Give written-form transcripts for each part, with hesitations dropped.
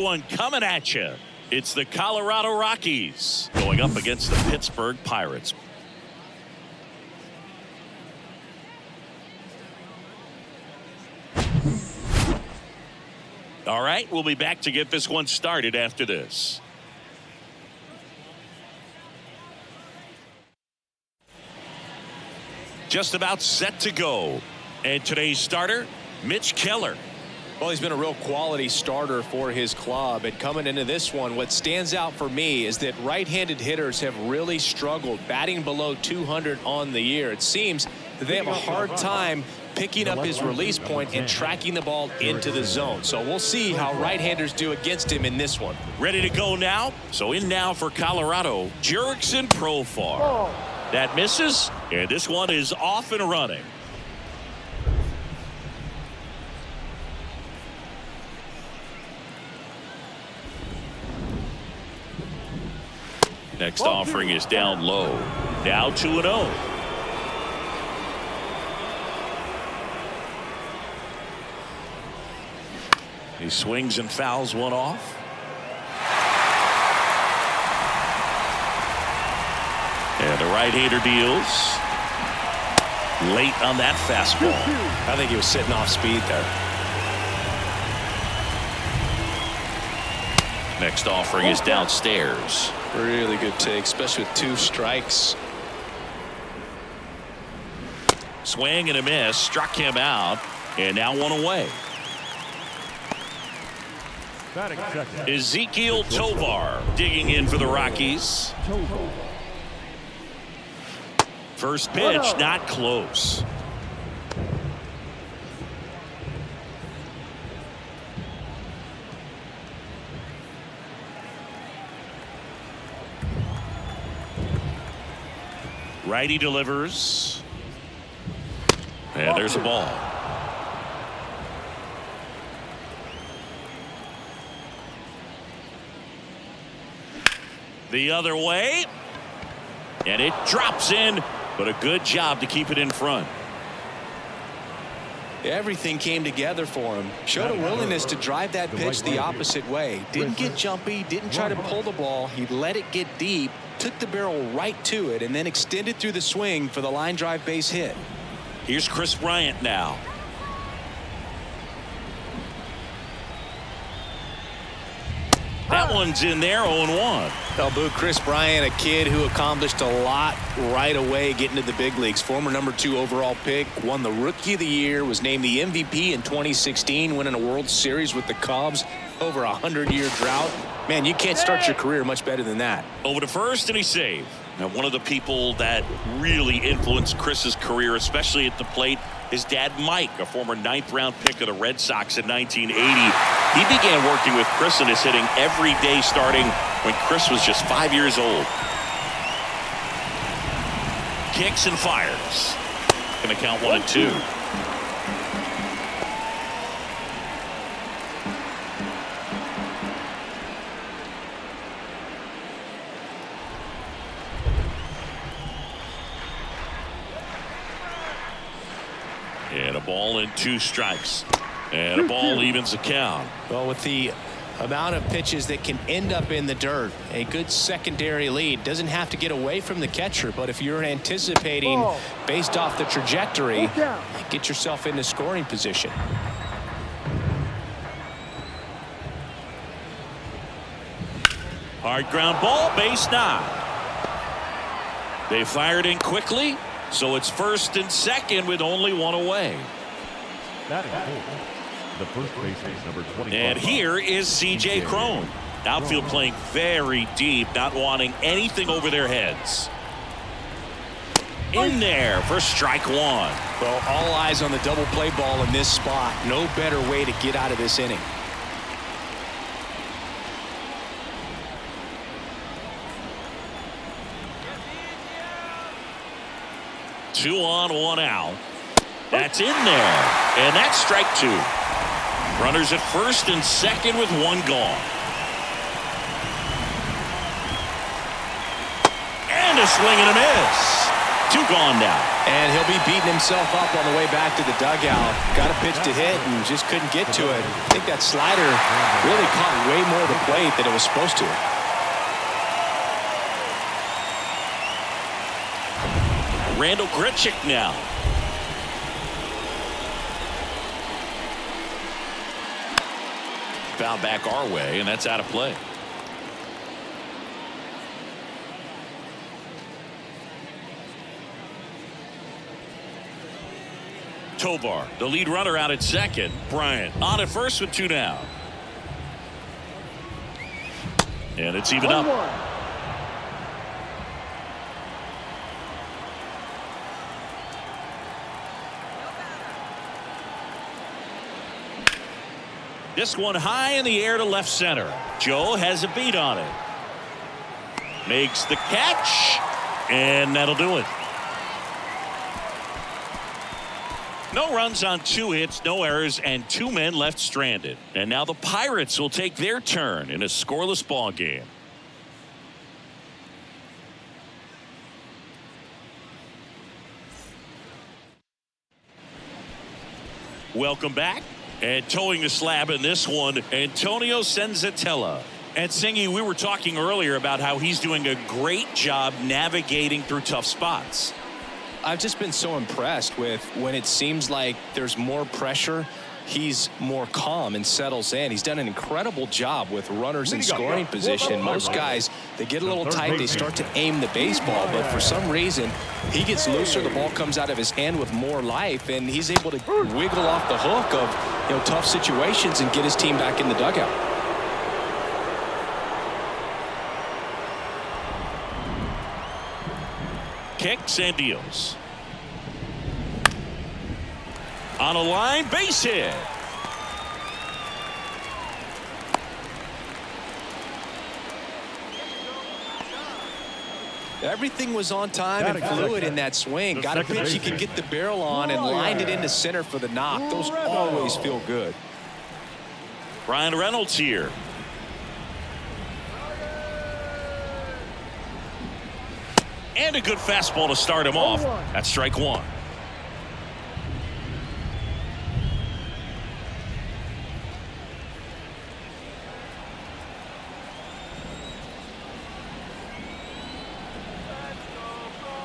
One coming at you. It's the Colorado Rockies going up against the Pittsburgh Pirates. All right, we'll be back to get this one started after this. Just about set to go. And today's starter, Mitch Keller. Well, he's been a real quality starter for his club. And coming into this one, what stands out for me is that right-handed hitters have really struggled, batting below 200 on the year. It seems that they have a hard time picking up his release point and tracking the ball into the zone. So we'll see how right-handers do against him in this one. Ready to go now? So in now for Colorado, Jurickson Profar. That misses, and this one is off and running. Next offering is down low. Now 2-0. He swings and fouls one off. And the right-hander deals. Late on that fastball. I think he was sitting off speed there. Next offering is downstairs. Really good take, especially with 2 strikes. Swing and a miss, struck him out, and now 1 away. Ezequiel Tovar digging in for the Rockies. First pitch, not close. Righty delivers. And there's a ball. The other way. And it drops in, but a good job to keep it in front. Everything came together for him. Showed a willingness to drive that pitch the opposite way. Didn't get jumpy, didn't try to pull the ball. He let it get deep, took the barrel right to it, and then extended through the swing for the line drive base hit. Here's Chris Bryant now. That one's in there, 0-1. Chris Bryant, a kid who accomplished a lot right away getting to the big leagues. Former number 2 overall pick, won the Rookie of the Year, was named the MVP in 2016, winning a World Series with the Cubs, over a 100-year drought. Man, you can't start your career much better than that. Over to first, and he saved. Now, one of the people that really influenced Chris's career, especially at the plate, his dad, Mike, a former 9th-round pick of the Red Sox in 1980. He began working with Chris in his hitting every day starting when Chris was just 5 years old. Kicks and fires. Going to count 1-2. And a ball and 2 strikes. And a ball evens the count. Well, with the amount of pitches that can end up in the dirt, a good secondary lead. Doesn't have to get away from the catcher, but if you're anticipating based off the trajectory, get yourself into scoring position. Hard ground ball, base knock. They fired in quickly, so it's first and second with only 1 away. The first baseman, number 25. And here is C.J. Cron. Outfield playing very deep, not wanting anything over their heads. In there for strike 1. Well, all eyes on the double play ball in this spot. No better way to get out of this inning. Two on, 1 out. That's in there. And that's strike 2. Runners at first and second with 1 gone. And a swing and a miss. Two gone now. And he'll be beating himself up on the way back to the dugout. Got a pitch to hit and just couldn't get to it. I think that slider really caught way more of the plate than it was supposed to. Randall Grichuk now. Foul back our way, and that's out of play. Tovar, the lead runner, out at second. Bryant on at first with two down. And it's even up. This one high in the air to left center. Joe has a beat on it. Makes the catch, and that'll do it. No runs on 2 hits, no errors, and 2 men left stranded. And now the Pirates will take their turn in a scoreless ball game. Welcome back. And towing the slab in this one, Antonio Senzatella. And Singy, we were talking earlier about how he's doing a great job navigating through tough spots. I've just been so impressed with when it seems like there's more pressure, he's more calm and settles in. He's done an incredible job with runners in scoring position. Most guys, they get a little tight, they start to aim the baseball, but for some reason, he gets looser, the ball comes out of his hand with more life, and he's able to wiggle off the hook of tough situations and get his team back in the dugout. Kicks and deals. On a line, base hit. Everything was on time and fluid in that swing. Got a pitch he could get the barrel on and lined it into center for the knock. Those always feel good. Brian Reynolds here. And a good fastball to start him off. That's strike one.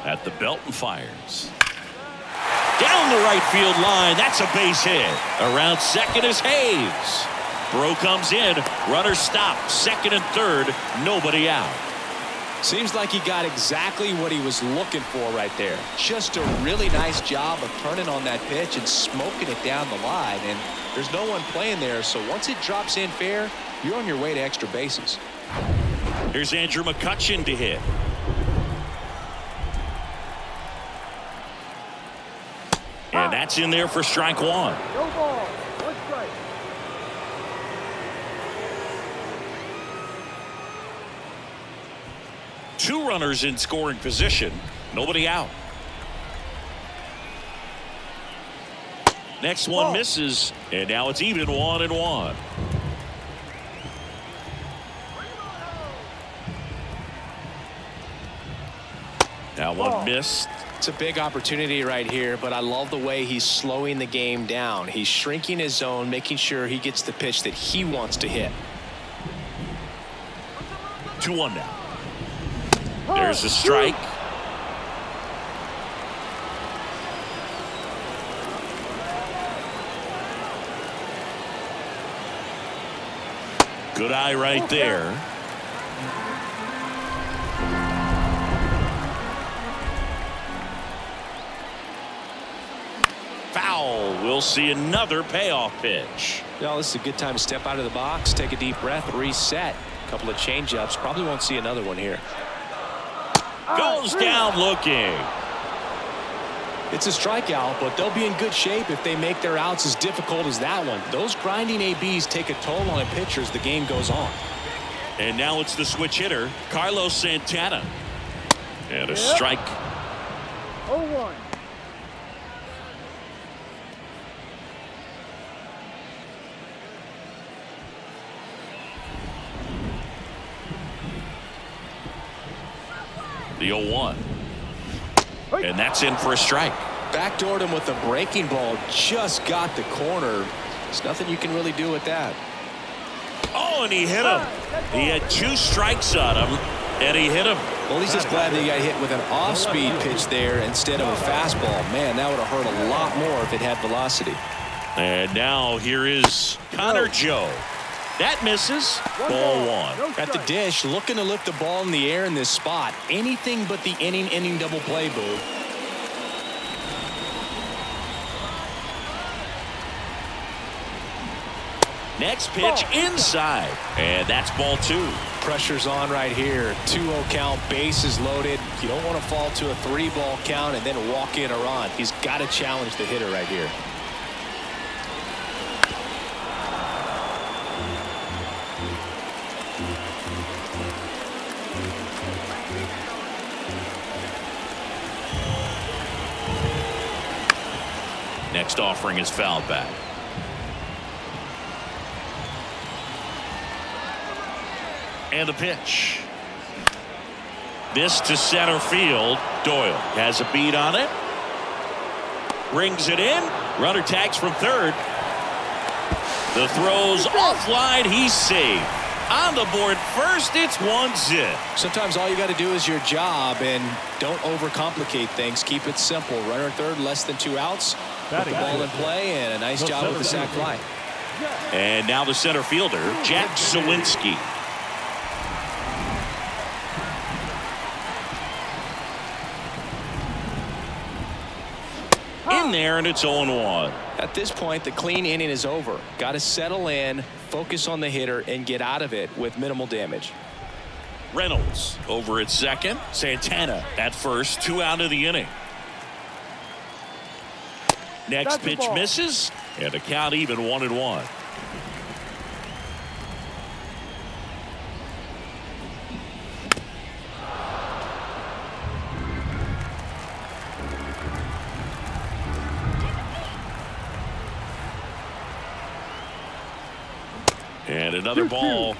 At the belt and fires. Down the right field line. That's a base hit. Around second is Hayes. Bro comes in. Runner stopped. Second and third. Nobody out. Seems like he got exactly what he was looking for right there. Just a really nice job of turning on that pitch and smoking it down the line. And there's no one playing there, so once it drops in fair, you're on your way to extra bases. Here's Andrew McCutchen to hit. And that's in there for strike one. No ball. One strike. Two runners in scoring position. Nobody out. Next one misses. And now it's even 1-1. Now one missed. It's a big opportunity right here, but I love the way he's slowing the game down. He's shrinking his zone, making sure he gets the pitch that he wants to hit. 2-1 now. There's a strike. Good eye right there. Foul. We'll see another payoff pitch. Well, this is a good time to step out of the box, take a deep breath, reset. A couple of change-ups. Probably won't see another one here. Goes down looking. It's a strikeout, but they'll be in good shape if they make their outs as difficult as that one. Those grinding ABs take a toll on a pitcher as the game goes on. And now it's the switch hitter, Carlos Santana. And a strike. 0-1. The 0-1. And that's in for a strike. Backdoored him with a breaking ball. Just got the corner. There's nothing you can really do with that. Oh, and he hit him. He had 2 strikes on him, and he hit him. Well, he's just glad that he got hit with an off-speed pitch there instead of a fastball. Man, that would have hurt a lot more if it had velocity. And now here is Connor Joe. That misses. Ball 1. At the dish, looking to lift the ball in the air in this spot. Anything but the inning double play, Boo. Next pitch inside. And that's ball 2. Pressure's on right here. 2-0 count, bases loaded. You don't want to fall to a 3-ball count and then walk in or on. He's got to challenge the hitter right here. Next offering is fouled back. And the pitch. This to center field. Doyle has a beat on it. Brings it in. Runner tags from third. The throw's offline. He's safe. On the board first, it's 1-0. Sometimes all you got to do is your job and don't overcomplicate things. Keep it simple. Runner third, less than 2 outs. Put the ball in play, and a nice job with the sac fly. And now the center fielder, Jack Sawinski. In there, and it's 0-1. At this point, the clean inning is over. Got to settle in, focus on the hitter, and get out of it with minimal damage. Reynolds over at second. Santana at first. 2 out of the inning. Next pitch misses, and the count even 1-1. And another ball.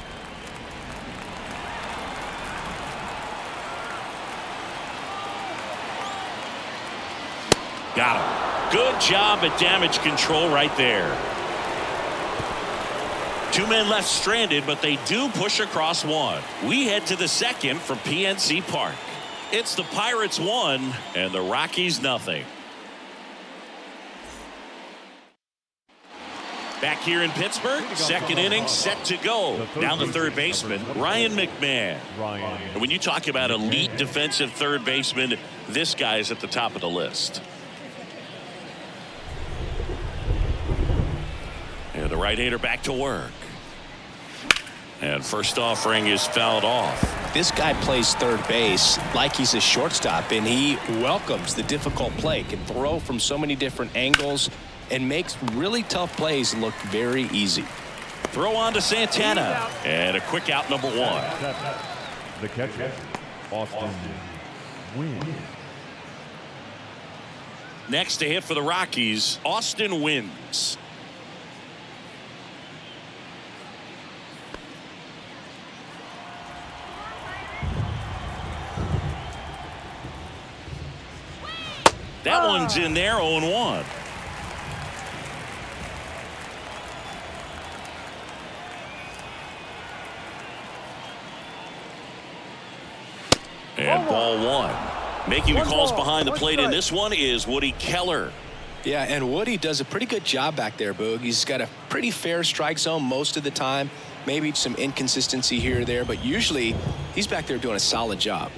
Got him. Good job at damage control right there. 2 men left stranded, but they do push across 1. We head to the second from PNC Park. It's the Pirates 1 and the Rockies nothing. Back here in Pittsburgh, second inning set to go. Down the third baseman, Ryan McMahon. And when you talk about elite defensive third baseman, this guy's at the top of the list. And the right-hander back to work. And first offering is fouled off. This guy plays third base like he's a shortstop, and he welcomes the difficult play. Can throw from so many different angles and makes really tough plays look very easy. Throw on to Santana. And a quick out, number 1. The catcher, Austin Wynn. Next to hit for the Rockies, Austin Wynns. That one's in there, 0-1. And ball 1. Making the calls behind the plate in this one is Woody Keller. Yeah, and Woody does a pretty good job back there, Boog. He's got a pretty fair strike zone most of the time. Maybe some inconsistency here or there, but usually he's back there doing a solid job.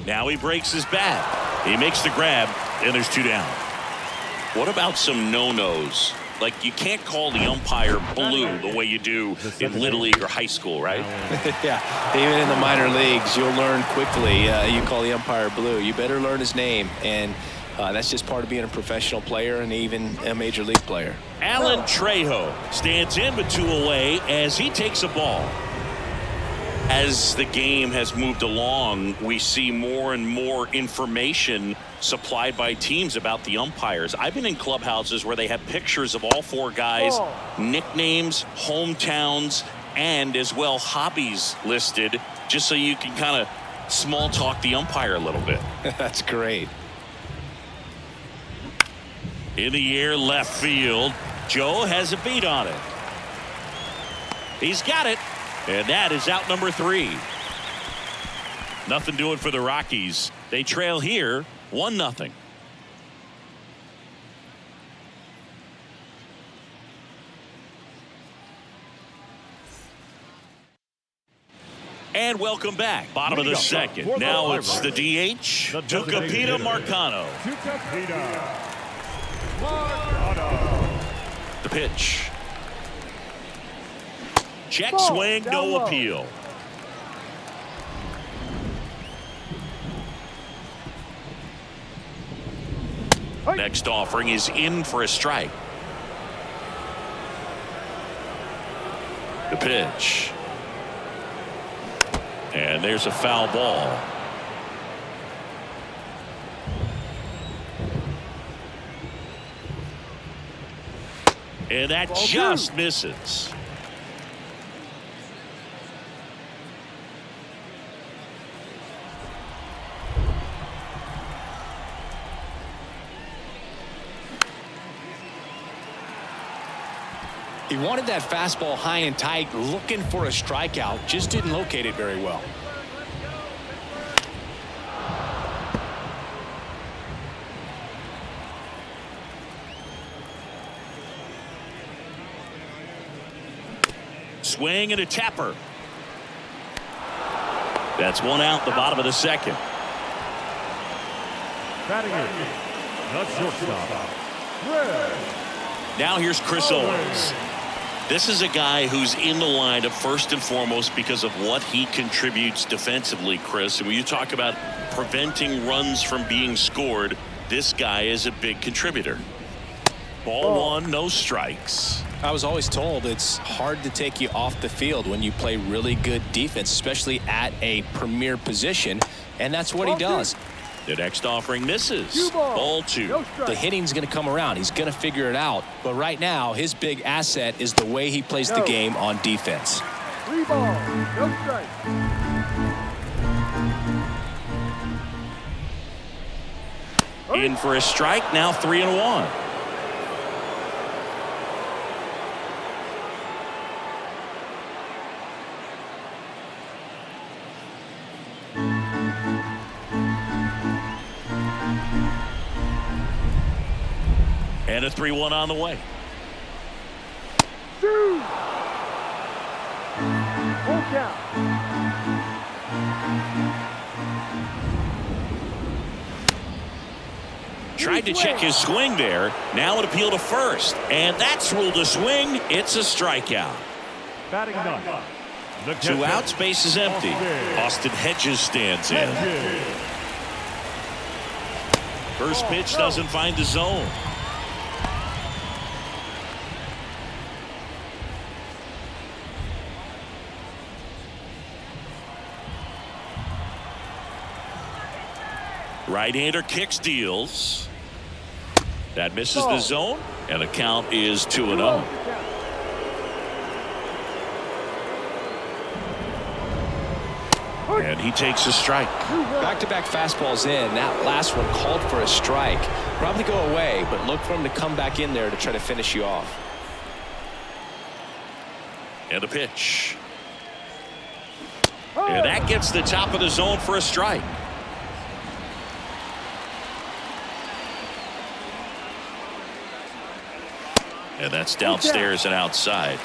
Now he breaks his bat. He makes the grab, and there's 2 down. What about some no-nos? Like, you can't call the umpire blue the way you do in Little League or high school, right? Yeah, even in the minor leagues, you'll learn quickly. You call the umpire blue. You better learn his name, and that's just part of being a professional player and even a major league player. Alan Trejo stands in but 2 away as he takes a ball. As the game has moved along, we see more and more information supplied by teams about the umpires. I've been in clubhouses where they have pictures of all 4 guys, nicknames, hometowns, and as well hobbies listed, just so you can kind of small talk the umpire a little bit. That's great. In the air, left field. Joe has a beat on it. He's got it. And that is out number 3. Nothing doing for the Rockies. They trail here 1-0. And welcome back. Bottom of the second. Now it's the DH, Tucupita Marcano. The pitch. Check swing, no appeal. Next offering is in for a strike. The pitch. And there's a foul ball. And that just misses. He wanted that fastball high and tight, looking for a strikeout, just didn't locate it very well. Swing and a tapper. That's one out, the bottom of the second. Batting it, the shortstop, Now here's Chris Owens. This is a guy who's in the lineup first and foremost because of what he contributes defensively, Chris. And when you talk about preventing runs from being scored, this guy is a big contributor. Ball 1, no strikes. I was always told it's hard to take you off the field when you play really good defense, especially at a premier position, and that's what he does. The next offering misses. Ball 2. The hitting's going to come around. He's going to figure it out. But right now, his big asset is the way he plays the game on defense. 3 balls, no strike. In for a strike, now 3-1. And a 3-1 on the way. 2. Full count. Tried to check his swing there. Now an appeal to first. And that's ruled a swing. It's a strikeout. batting ninth. The 2 outs, base is empty. Austin Hedges stands in. First pitch doesn't find the zone. Right-hander kicks, deals. That misses the zone, and the count is 2-0. And he takes a strike. Back-to-back fastballs in. That last one called for a strike. Probably go away, but look for him to come back in there to try to finish you off. And a pitch. And that gets the top of the zone for a strike. And that's downstairs and outside.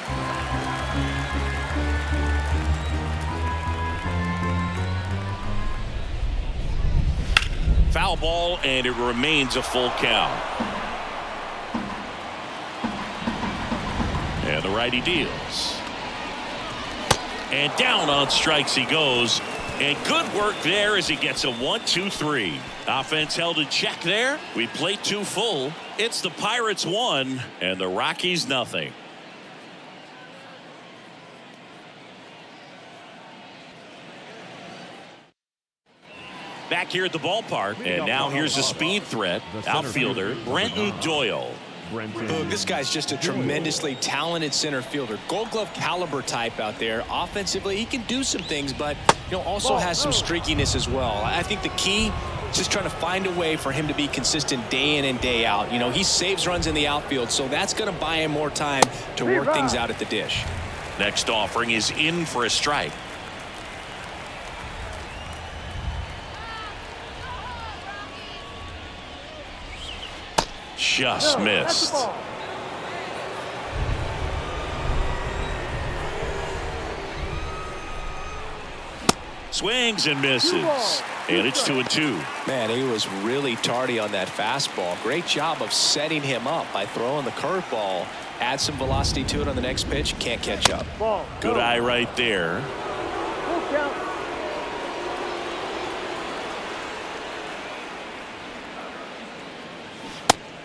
Foul ball, and it remains a full count. And the righty deals. And down on strikes he goes. And good work there as he gets a 1-2-3. Offense held in check there. We played 2 full. It's the Pirates 1 and the Rockies nothing. Back here at the ballpark, and now here's a speed threat. Outfielder Brenton Doyle. Look, this guy's just a tremendously talented center fielder. Gold Glove caliber type out there. Offensively, he can do some things, but also has some streakiness as well. I think the key is just trying to find a way for him to be consistent day in and day out. He saves runs in the outfield, so that's going to buy him more time to work things out at the dish. Next offering is in for a strike. Just missed. Swings and misses. And it's 2-2. Man, he was really tardy on that fastball. Great job of setting him up by throwing the curveball. Add some velocity to it on the next pitch. Can't catch up. Good eye right there.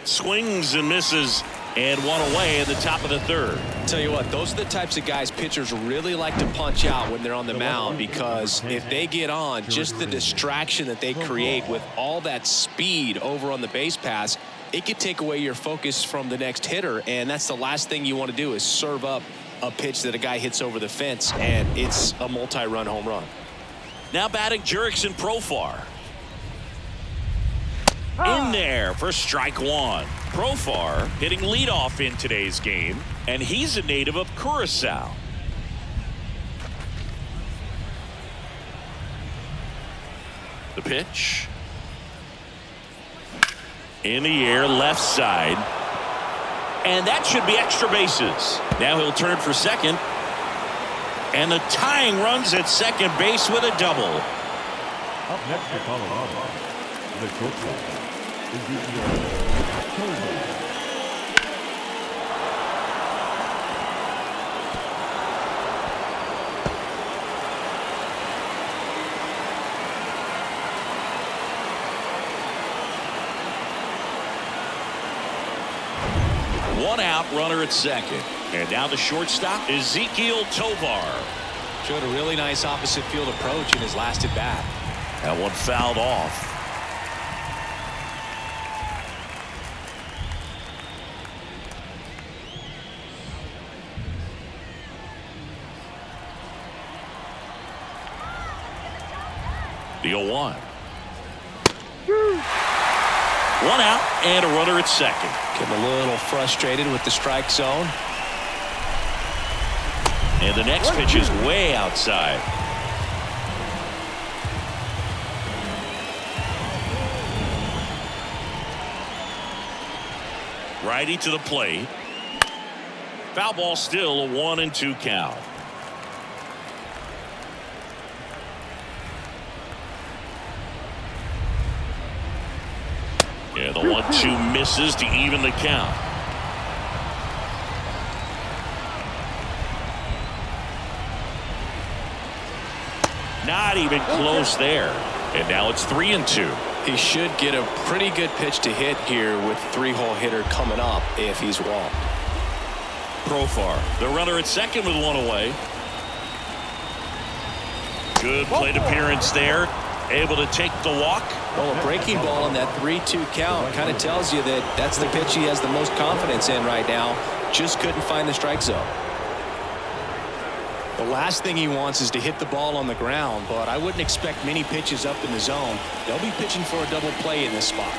Swings and misses, and one away at the top of the third. Tell you what, those are the types of guys pitchers really like to punch out when they're on the mound, because if they get on, just the distraction that they create with all that speed over on the base pass, it could take away your focus from the next hitter, and that's the last thing you want to do is serve up a pitch that a guy hits over the fence, and it's a multi-run home run. Now batting Jurickson Profar. In there for strike one. Profar hitting leadoff in today's game, and he's a native of Curacao. The pitch. In the air, left side. And that should be extra bases. Now he'll turn for second. And the tying runs at second base with a double. Up next for Colorado, the shortstop. One out, runner at second. And now the shortstop, Ezekiel Tovar. Showed a really nice opposite field approach in his last at bat. That one fouled off. The 0-1. One out and a runner at second. Getting a little frustrated with the strike zone. And the next pitch is way outside. Righty to the plate. Foul ball, still a 1-2 count. Yeah, the 1-2 misses to even the count. Not even close there. And now it's 3-2. He should get a pretty good pitch to hit here with three-hole hitter coming up if he's walked. Profar, the runner at second with one away. Good plate appearance there. Able to take the walk. Well, a breaking ball on that 3-2 count kind of tells you that that's the pitch he has the most confidence in right now. Just couldn't find the strike zone. The last thing he wants is to hit the ball on the ground, but I wouldn't expect many pitches up in the zone. They'll be pitching for a double play in this spot.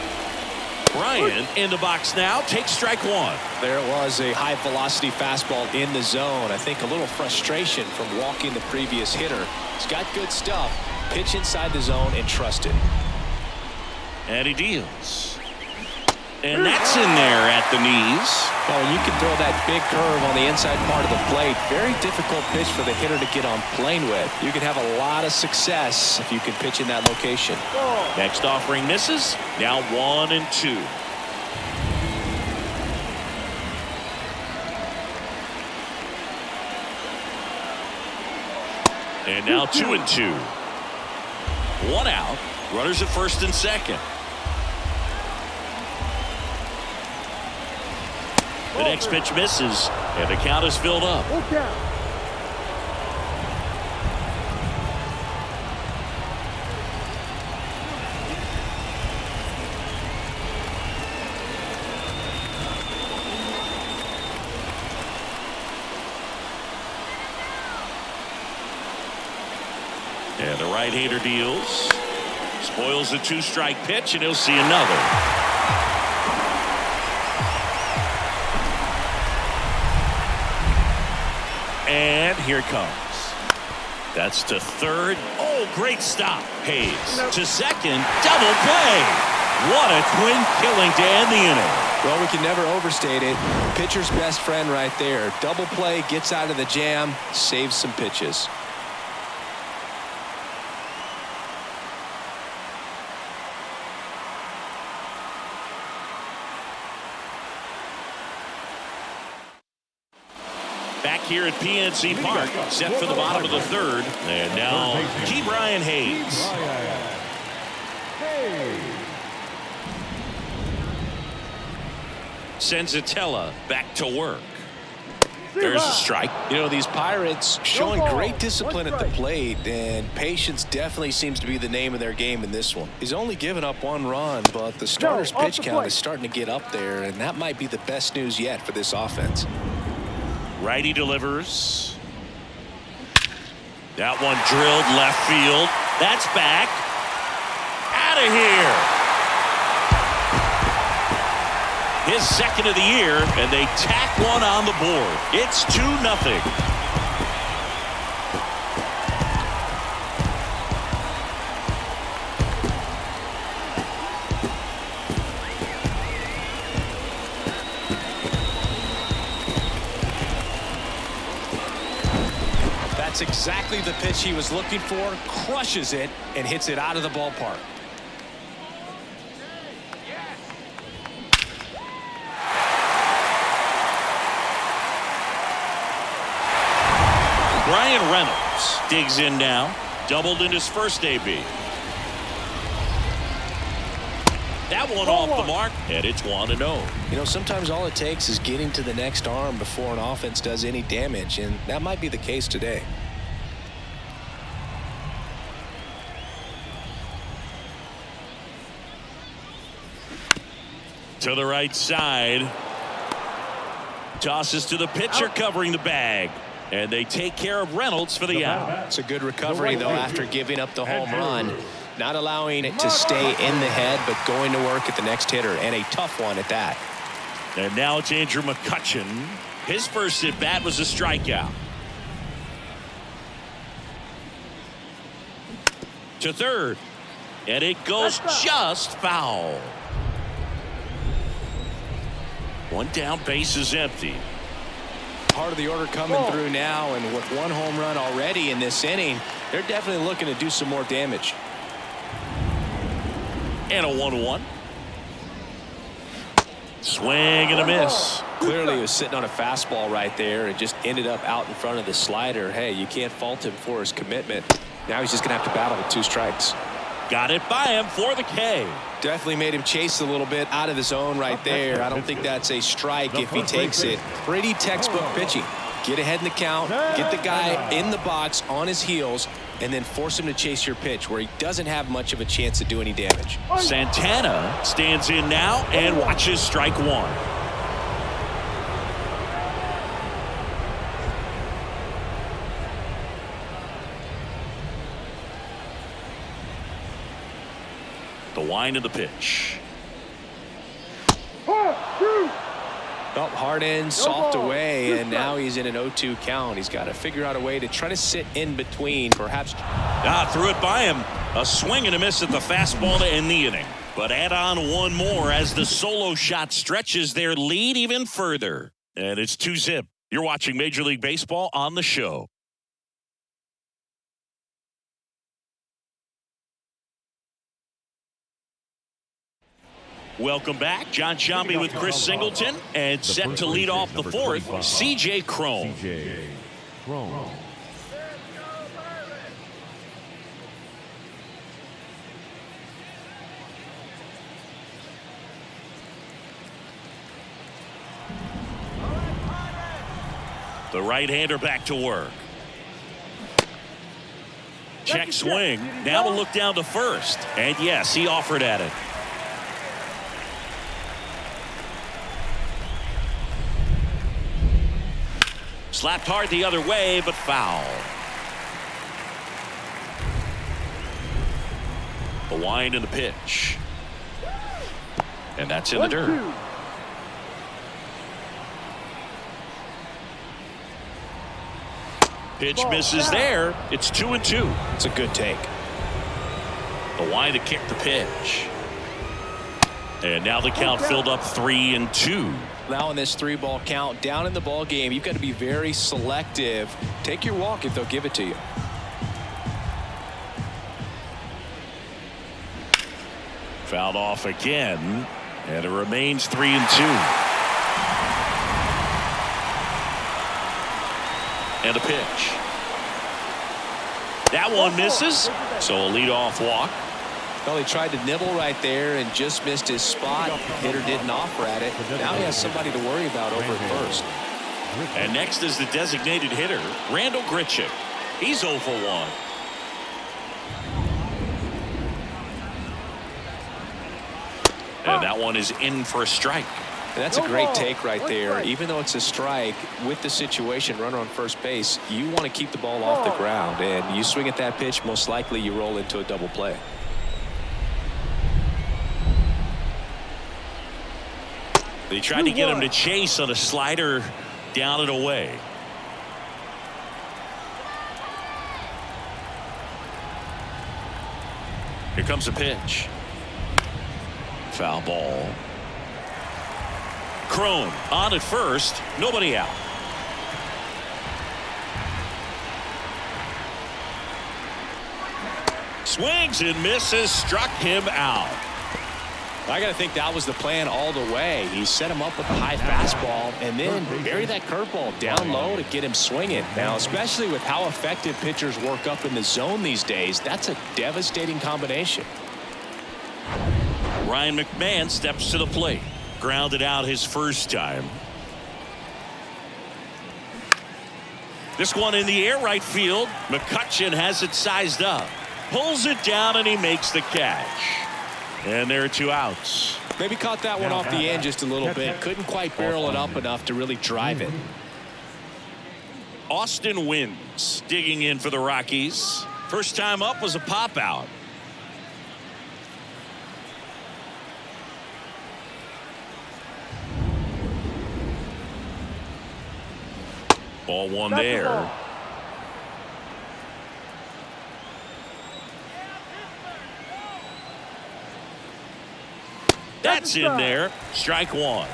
Bryan in the box now, takes strike one. There it was, a high velocity fastball in the zone. I think a little frustration from walking the previous hitter. He's got good stuff. Pitch inside the zone and trust it. And he deals. And that's in there at the knees. Well, you can throw that big curve on the inside part of the plate. Very difficult pitch for the hitter to get on plane with. You can have a lot of success if you can pitch in that location. Next offering misses. Now 1-2. And now 2-2. One out. Runners at first and second. The next pitch misses, and the count is filled up. And the right-hander deals. Spoils the 2-strike pitch, and he'll see another. And here it comes. That's to third. Oh, great stop. Hayes to second. Double play. What a twin killing to end the inning. Well, we can never overstate it. Pitcher's best friend right there. Double play, gets out of the jam, saves some pitches. Back here at PNC Park, set for the bottom of the third. And now, Brian Hayes. Senzatella back to work. There's a strike. You know, these Pirates showing great discipline at the plate, and patience definitely seems to be the name of their game in this one. He's only given up 1 run, but the starter's pitch count is starting to get up there, and that might be the best news yet for this offense. Righty delivers. That one drilled left field. That's back. Out of here. His second of the year, and they tack one on the board. It's 2-0. That's exactly the pitch he was looking for. Crushes it and hits it out of the ballpark. Brian Reynolds digs in now. Doubled in his first AB. That one off the mark, and it's 1-0. You know, sometimes all it takes is getting to the next arm before an offense does any damage, and that might be the case today. To the right side. Tosses to the pitcher covering the bag. And they take care of Reynolds for the out. It's a good recovery, though, after giving up the home run. Not allowing it to stay in the head, but going to work at the next hitter, and a tough one at that. And now it's Andrew McCutchen. His first at bat was a strikeout. To third. And it goes just foul. One down, base is empty. Part of the order coming through now, and with 1 home run already in this inning, they're definitely looking to do some more damage. And a 1-1. Swing and a miss. Clearly he was sitting on a fastball right there and just ended up out in front of the slider. Hey, you can't fault him for his commitment. Now he's just going to have to battle with 2 strikes. Got it by him for the K. Definitely made him chase a little bit out of the zone right there. I don't think that's a strike if he takes it. Pretty textbook pitching. Get ahead in the count, get the guy in the box on his heels, and then force him to chase your pitch where he doesn't have much of a chance to do any damage. Santana stands in now and watches strike 1. The wind of the pitch. Up hard in, soft away, and now he's in an 0-2 count. He's got to figure out a way to try to sit in between, perhaps. Threw it by him. A swing and a miss at the fastball to end the inning. But add on one more as the solo shot stretches their lead even further. And it's 2-0. You're watching Major League Baseball on the show. Welcome back. John Shambi with Chris Singleton, and set to lead off the fourth, C.J. Cron. The right-hander back to work. Check swing. Now to look down to first. And yes, he offered at it. Slapped hard the other way, but foul. The wind and the pitch. And that's in the dirt. 1-2. Pitch misses there. It's 2-2. It's a good take. The wind to kick the pitch. And now the count filled up 3-2. Now in this 3-ball count, down in the ball game, you've got to be very selective. Take your walk if they'll give it to you. Fouled off again, and it remains 3-2. And a pitch. That one misses, so a leadoff walk. Well, he tried to nibble right there and just missed his spot. Hitter didn't offer at it. Now he has somebody to worry about over at first. And next is the designated hitter, Randall Grichuk. He's 0 for 1. And that one is in for a strike. And that's a great take right there. Even though it's a strike, with the situation, runner on first base, you want to keep the ball off the ground. And you swing at that pitch, most likely you roll into a double play. They tried to get him to chase on a slider down and away. Here comes a pitch. Foul ball. Crone on at first. Nobody out. Swings and misses. Struck him out. I got to think that was the plan all the way. He set him up with a high fastball and then bury that curveball down low to get him swinging. Now, especially with how effective pitchers work up in the zone these days, that's a devastating combination. Ryan McMahon steps to the plate. Grounded out his first time. This one in the air right field. McCutchen has it sized up. Pulls it down and he makes the catch. And there are 2 outs. Maybe caught that one off the end just a little bit. Couldn't quite barrel it up enough to really drive it. Austin Wins digging in for the Rockies. First time up was a pop out. Ball one there. That's in there. Strike 1.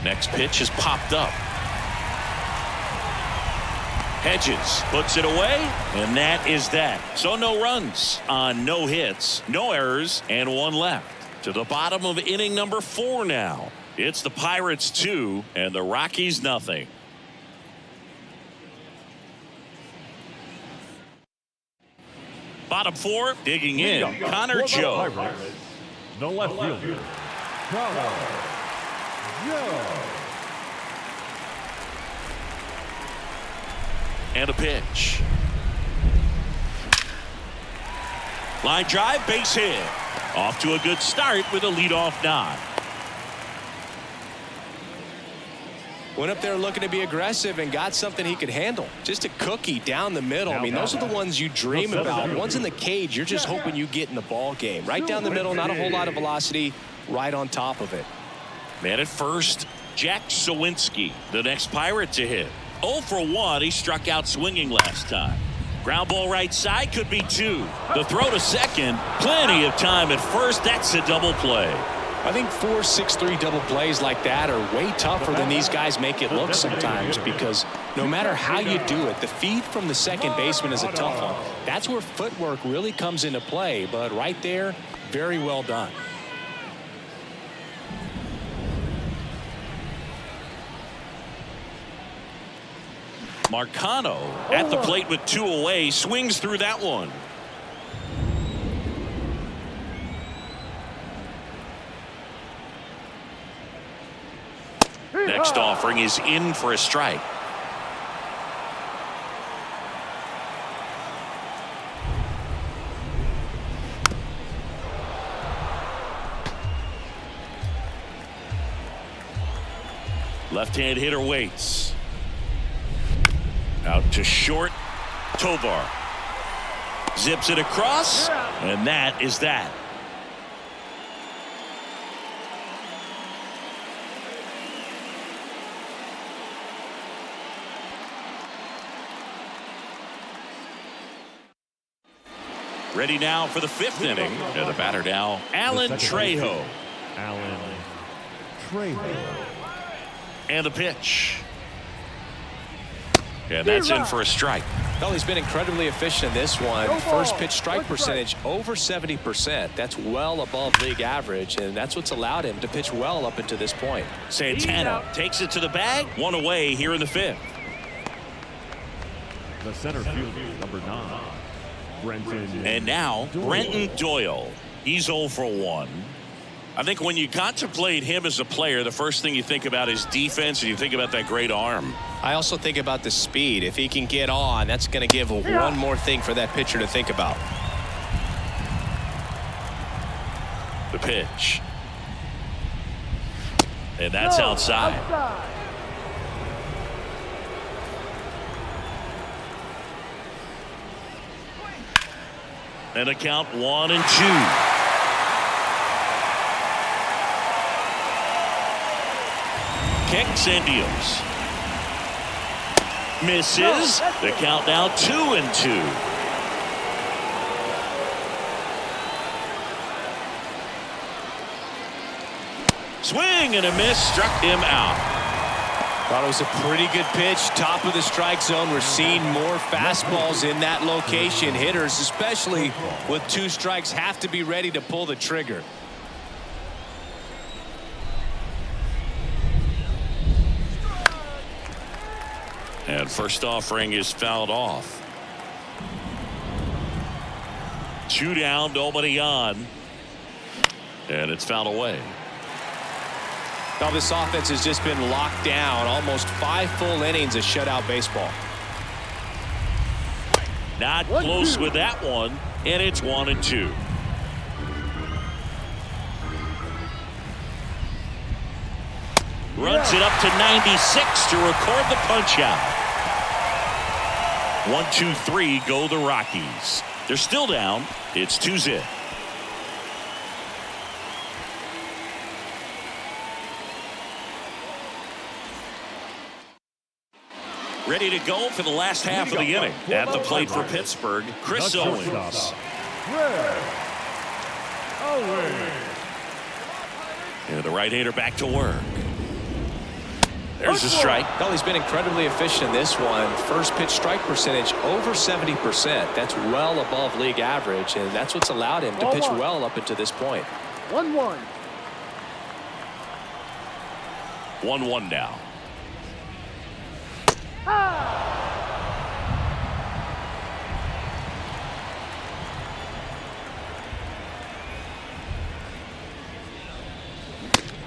Next pitch is popped up. Hedges puts it away, and that is that. So no runs on no hits, no errors, and 1 left. To the bottom of inning number 4 now. It's the Pirates 2 and the Rockies nothing. Bottom 4, digging in, Connor Joe. The left fielder, Connor Joe. And a pitch. Line drive, base hit. Off to a good start with a leadoff nod. Went up there looking to be aggressive and got something he could handle. Just a cookie down the middle. I mean, those are the ones you dream about. Ones in the cage, you're just hoping you get in the ball game. Right down the middle, not a whole lot of velocity, right on top of it. Man at first, Jack Sawinski, the next Pirate to hit. 0 for 1, he struck out swinging last time. Ground ball right side, could be 2. The throw to second, plenty of time at first. That's a double play. I think 4 6-3 double plays like that are way tougher than these guys make it look sometimes, because no matter how you do it, the feed from the second baseman is a tough one. That's where footwork really comes into play, but right there, very well done. Marcano at the plate with 2 away, swings through that one. Next offering is in for a strike. Left-hand hitter waits. Out to short. Tovar zips it across, and that is that. Ready now for the 5th inning. And the batter now, Alan Trejo. Alan Trejo. And the pitch. And that's in for a strike. Well, he's been incredibly efficient in this one. First pitch strike percentage over 70%. That's well above league average, and that's what's allowed him to pitch well up until this point. Santana takes it to the bag. One away here in the 5th. The center fielder, number 9. Brenton. And now, Brenton Doyle. He's 0 for 1. I think when you contemplate him as a player, the first thing you think about is defense, and you think about that great arm. I also think about the speed. If he can get on, that's going to give one more thing for that pitcher to think about. The pitch. And that's outside. And a count 1-2. Kicks and deals. Misses. The count now 2-2. Swing and a miss, struck him out. Thought it was a pretty good pitch. Top of the strike zone. We're seeing more fastballs in that location. Hitters, especially with 2 strikes, have to be ready to pull the trigger. And first offering is fouled off. 2 down, nobody on. And it's fouled away. Now this offense has just been locked down. Almost 5 full innings of shutout baseball. Not close with that one. And it's 1-2. Runs it up to 96 to record the punch out. 1-2-3 go the Rockies. They're still down. It's 2-0. Ready to go for the last half of the inning. At the plate for Pittsburgh, Chris Owens. And the right-hander back to work. There's a strike. Well, he's been incredibly efficient in this one. First pitch strike percentage over 70%. That's well above league average, and that's what's allowed him to pitch well up until this point. 1-1. 1-1 now.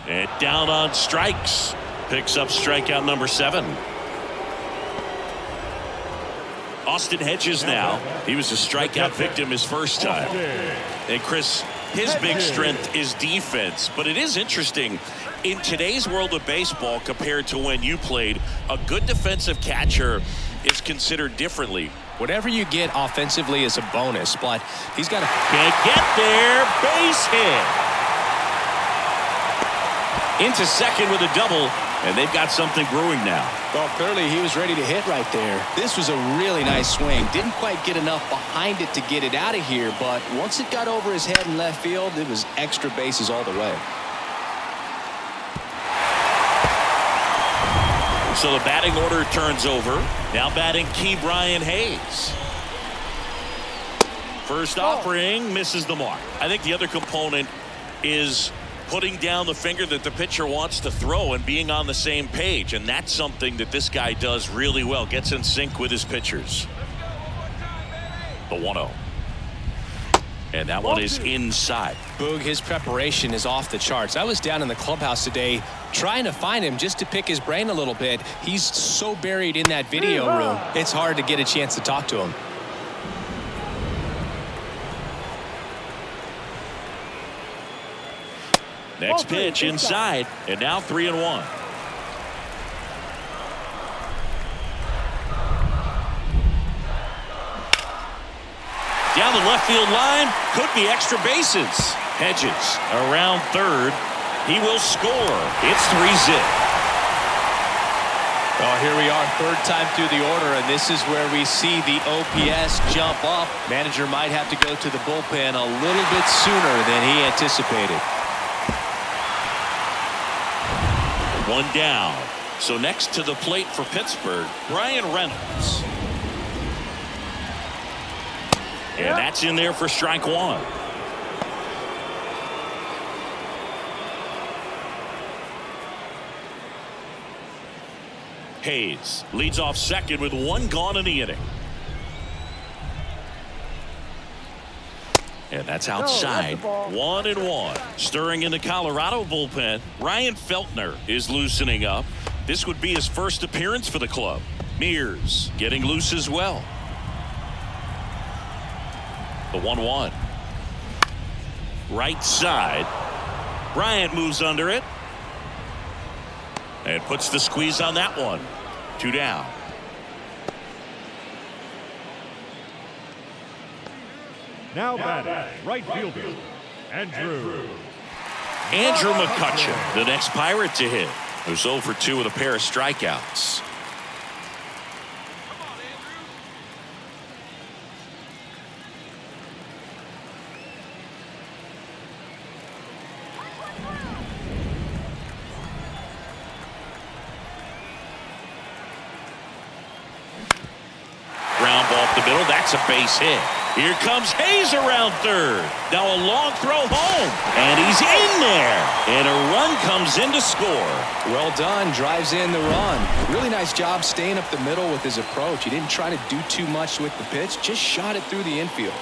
And down on strikes. Picks up strikeout number 7. Austin Hedges now. He was a strikeout victim his first time. And Chris, his big strength is defense. But it is interesting, in today's world of baseball compared to when you played, a good defensive catcher is considered differently. Whatever you get offensively is a bonus, but he's got to get there. Base hit. Into second with a double. And they've got something brewing now. Well, clearly he was ready to hit right there. This was a really nice swing. Didn't quite get enough behind it to get it out of here, but once it got over his head in left field, it was extra bases all the way. So the batting order turns over. Now batting Key Brian Hayes. First offering misses the mark. I think the other component is putting down the finger that the pitcher wants to throw and being on the same page. And that's something that this guy does really well. Gets in sync with his pitchers. The 1-0. And that one is inside. Boog, his preparation is off the charts. I was down in the clubhouse today trying to find him just to pick his brain a little bit. He's so buried in that video room, it's hard to get a chance to talk to him. Next pitch inside, and now 3-1. Down the left field line. Could be extra bases. Hedges around third. He will score. It's 3-zip. Well, here we are, third time through the order, and this is where we see the OPS jump up. Manager might have to go to the bullpen a little bit sooner than he anticipated. One down. So next to the plate for Pittsburgh, Brian Reynolds. And that's in there for strike one. Hayes leads off second with one gone in the inning. And that's outside. 1-1. Stirring in the Colorado bullpen, Ryan Feltner is loosening up. This would be his first appearance for the club. Mears getting loose as well. The 1-1. Right side. Bryant moves under it. And puts the squeeze on that one. 2 down. Now batting, right fielder, Andrew McCutcheon, the next Pirate to hit, who's 0 for 2 with a pair of strikeouts. Ground ball up the middle. That's a base hit. Here comes Hayes around third. Now a long throw home. And he's in there. And a run comes in to score. Well done. Drives in the run. Really nice job staying up the middle with his approach. He didn't try to do too much with the pitch. Just shot it through the infield.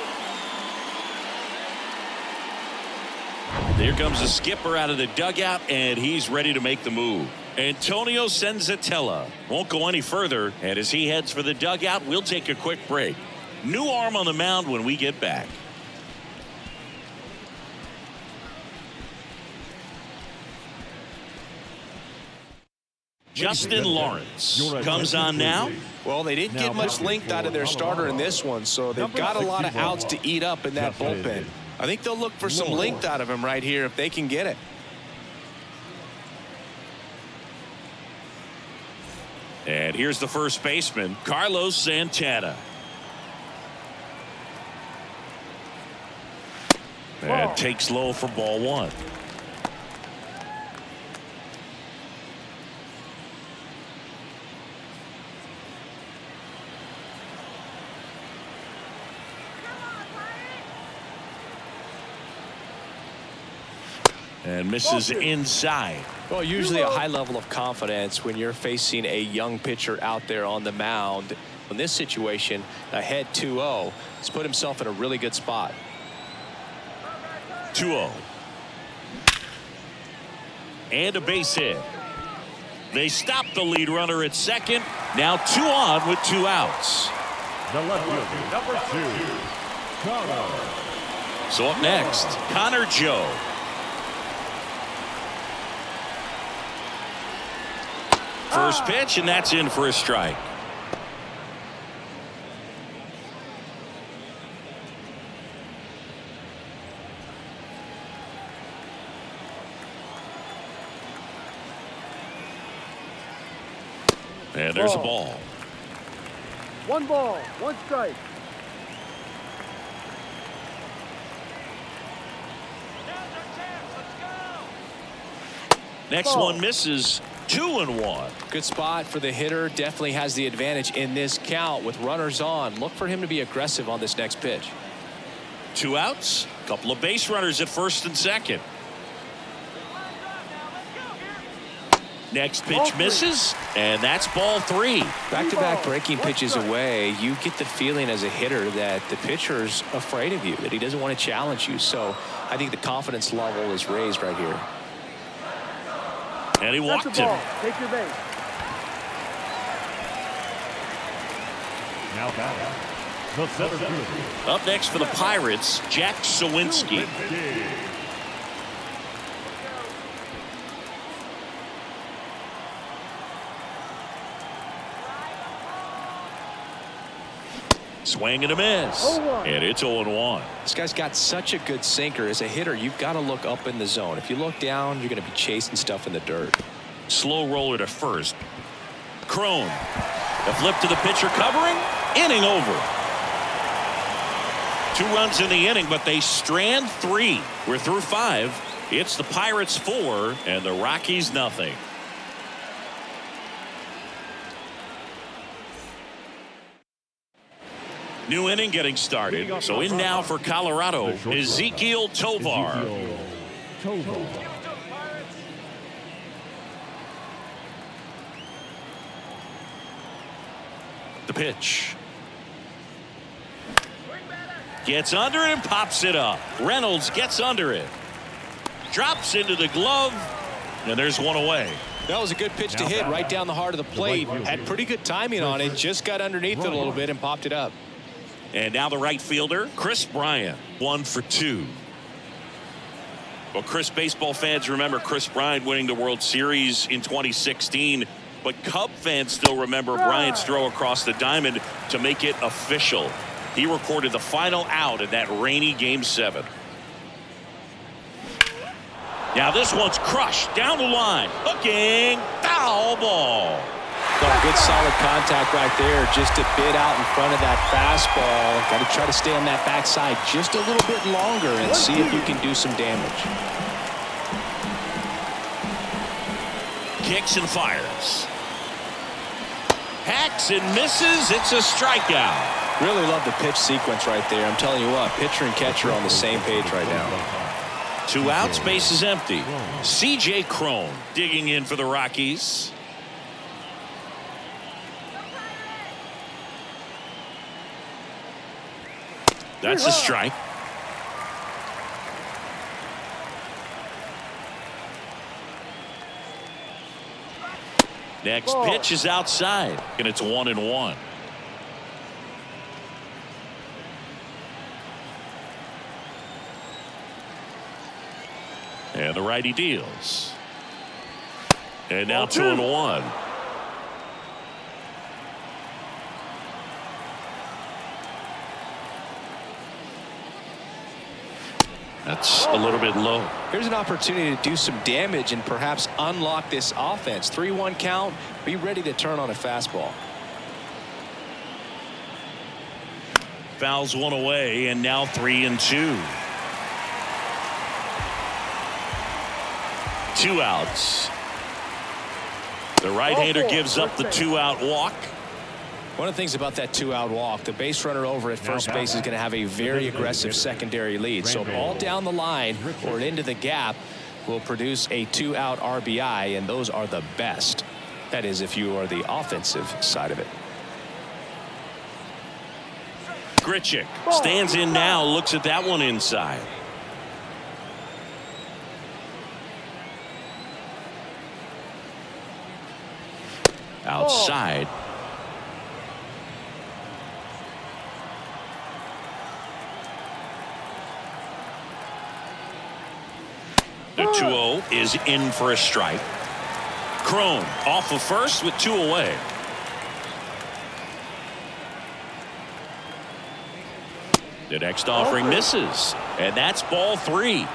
Here comes the skipper out of the dugout, and he's ready to make the move. Antonio Senzatella won't go any further, and as he heads for the dugout, we'll take a quick break. New arm on the mound when we get back. Justin Lawrence comes on now. Well, they didn't get much length out of their starter in this one, so they've got a lot of outs to eat up in that bullpen. I think they'll look for some length out of him right here if they can get it. And here's the first baseman, Carlos Santana. And takes low for ball one. And misses inside. Well, usually a high level of confidence when you're facing a young pitcher out there on the mound. In this situation, ahead 2-0, he's put himself in a really good spot. 2-0. And a base hit. They stop the lead runner at second. Now 2 on with 2 outs. The left fielder, number 2, Connor. So up next, Connor Joe. First pitch, and that's in for a strike. And there's a ball. 1 ball, 1 strike. Next one misses. 2-1. Good spot for the hitter. Definitely has the advantage in this count with runners on. Look for him to be aggressive on this next pitch. 2 outs. A couple of base runners at first and second. Next pitch misses, and that's ball 3. Back-to-back breaking pitches away, you get the feeling as a hitter that the pitcher's afraid of you, that he doesn't want to challenge you. So I think the confidence level is raised right here. And he walked him. Take your base. Now batting, the center fielder. Up next for the Pirates, Jack Sawinski. Swing and a miss. 0-1. And it's 0-1. This guy's got such a good sinker. As a hitter, you've got to look up in the zone. If you look down, you're going to be chasing stuff in the dirt. Slow roller to first. Crone. The flip to the pitcher covering. Inning over. 2 runs in the inning, but they strand 3. We're through 5. It's the Pirates 4 and the Rockies nothing. New inning getting started. So in now for Colorado, Ezequiel Tovar. The pitch. Gets under it and pops it up. Reynolds gets under it. Drops into the glove. And there's one away. That was a good pitch to hit right down the heart of the plate. Had pretty good timing on it. Just got underneath it a little bit and popped it up. And now the right fielder, Chris Bryant, 1 for 2. Well, Chris, baseball fans remember Chris Bryant winning the World Series in 2016. But Cub fans still remember Bryant's throw across the diamond to make it official. He recorded the final out in that rainy Game 7. Now this one's crushed down the line. Hooking. Foul ball. Well, good solid contact right there. Just a bit out in front of that fastball. Got to try to stay on that backside just a little bit longer and see if you can do some damage. Kicks and fires. Hacks and misses. It's a strikeout. Really love the pitch sequence right there. I'm telling you what, pitcher and catcher are on the same page right now. 2 outs, base is empty. C.J. Crone digging in for the Rockies. That's a strike. Next pitch is outside, and it's 1-1. And the righty deals. And now 2-1. That's a little bit low. Here's an opportunity to do some damage and perhaps unlock this offense. 3-1 count. Be ready to turn on a fastball. Fouls one away, and now 3-2. 2 outs. The right-hander gives up the 2-out walk. One of the things about that 2-out walk, the base runner over at first base is going to have a very aggressive secondary lead. So ball down the line or into the gap will produce a 2-out RBI, and those are the best. That is, if you are the offensive side of it. Grichuk stands in now, looks at that one inside. Outside. The 2-0 is in for a strike. Crone off of first with 2 away. The next offering misses, and that's ball 3.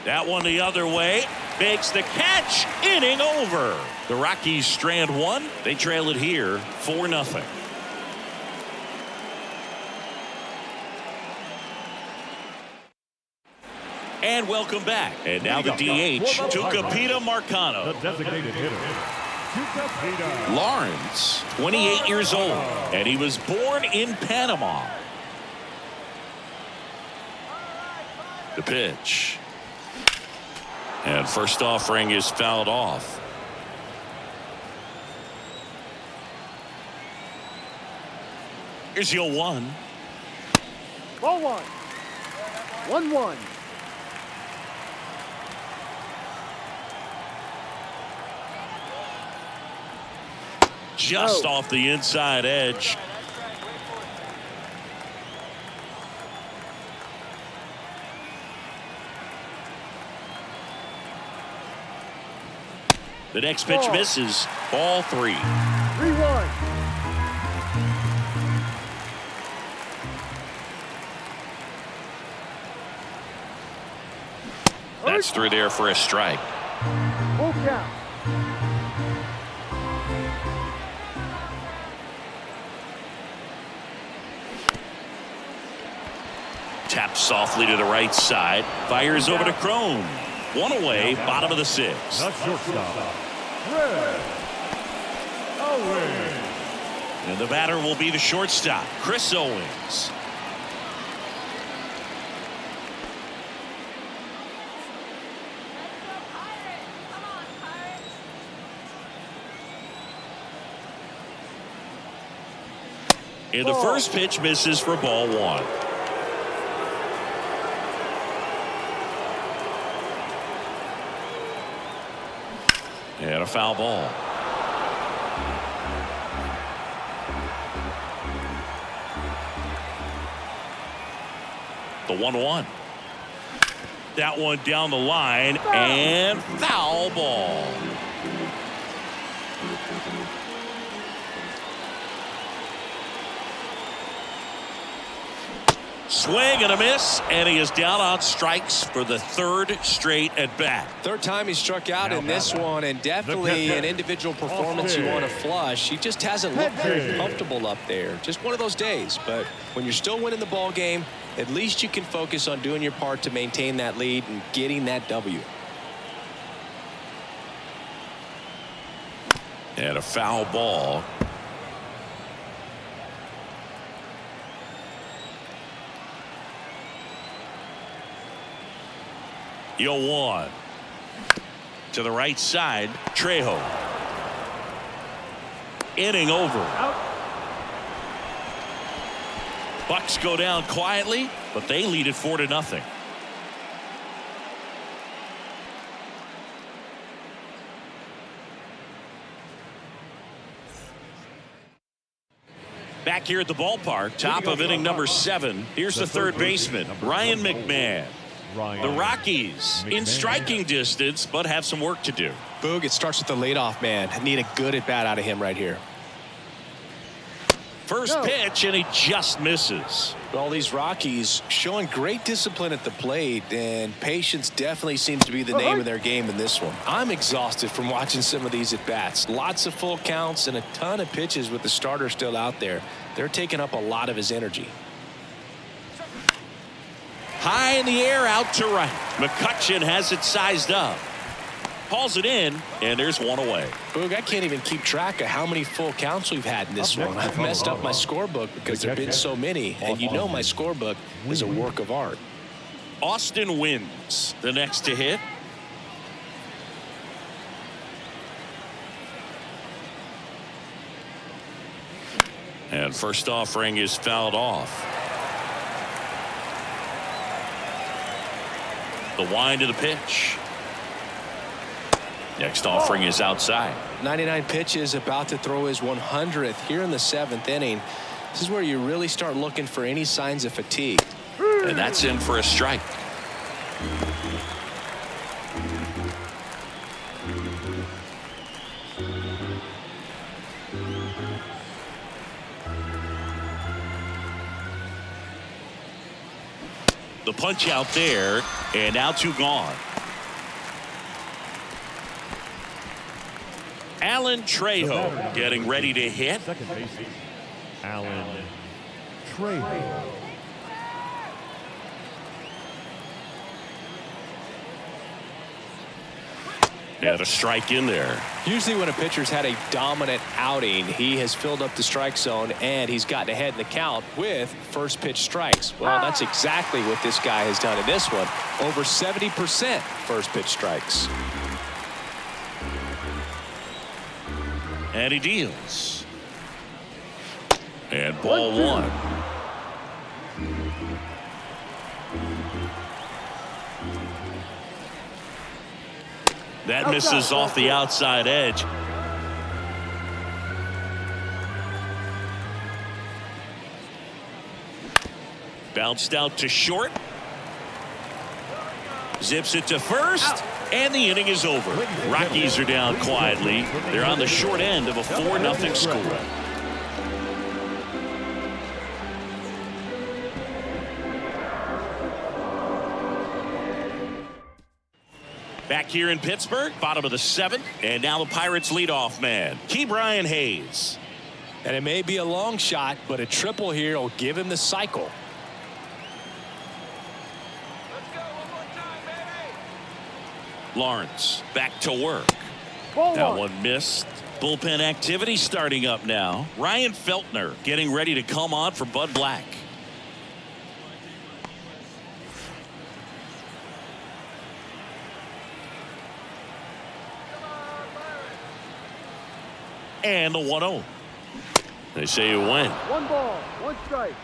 That one the other way. Makes the catch. Inning over. The Rockies strand 1. They trail it here 4-0. And welcome back. And now the DH, Tucupita Marcano. The designated hitter, Tucupita. Lawrence, 28 years old, and he was born in Panama. The pitch. And first offering is fouled off. Here's your 1. Ball 1. 1-1. Just off the inside edge. The next pitch Ball. misses. Ball 3. 3-1. That's through there for a strike. Full count. Taps softly to the right side. Fires over to Crone. One away, bottom of the 6th. The shortstop, Chris Owens. And the batter will be the shortstop, Chris Owens. And the first pitch misses for ball 1. And a foul ball. The 1-1. That one down the line and foul ball. Swing and a miss, and he is down on strikes for the 3rd straight at bat. Third time he struck out in this one, and definitely an individual performance you want to flush. He just hasn't looked very comfortable up there. Just one of those days. But when you're still winning the ball game, at least you can focus on doing your part to maintain that lead and getting that W. And a foul ball. Yo 1 to the right side. Trejo. Inning over. Bucks go down quietly, but they lead it 4-0. Back here at the ballpark, top of inning number 7. Here's the third baseman, Ryan McMahon. The Rockies in striking distance, but have some work to do. Boog, it starts with the leadoff man. Need a good at bat out of him right here. First pitch, and he just misses. Well, these Rockies showing great discipline at the plate, and patience definitely seems to be the name of their game in this one. I'm exhausted from watching some of these at bats. Lots of full counts and a ton of pitches with the starter still out there. They're taking up a lot of his energy. High in the air, out to right. McCutchen has it sized up. Hauls it in, and there's one away. Boog, I can't even keep track of how many full counts we've had in this one. I've messed up my scorebook because there have been so many, and you know my scorebook is a work of art. Austin wins the next to hit. And first offering is fouled off. The wind of the pitch. Next offering is outside. 99 pitches, about to throw his 100th here in the 7th inning. This is where you really start looking for any signs of fatigue. And that's in for a strike. The punch out there, and now 2 gone. Alan Trejo getting ready to hit. Second base, Alan Trejo. And a strike in there. Usually when a pitcher's had a dominant outing, he has filled up the strike zone and he's gotten ahead in the count with first pitch strikes. Well, that's exactly what this guy has done in this one. Over 70% first pitch strikes. And he deals. And ball 1. That misses off the outside edge. Bounced out to short. Zips it to first. And the inning is over. Rockies are down quietly. They're on the short end of a 4-0 score. Back here in Pittsburgh, bottom of the 7th, and now the Pirates leadoff man, Ke'Bryan Hayes. And it may be a long shot, but a triple here will give him the cycle. Lawrence back to work. Ball That one. one missed. Bullpen activity starting up now. Ryan Feltner getting ready to come on for Bud Black. And the 1-0. They say you win. 1 ball, 1 strike.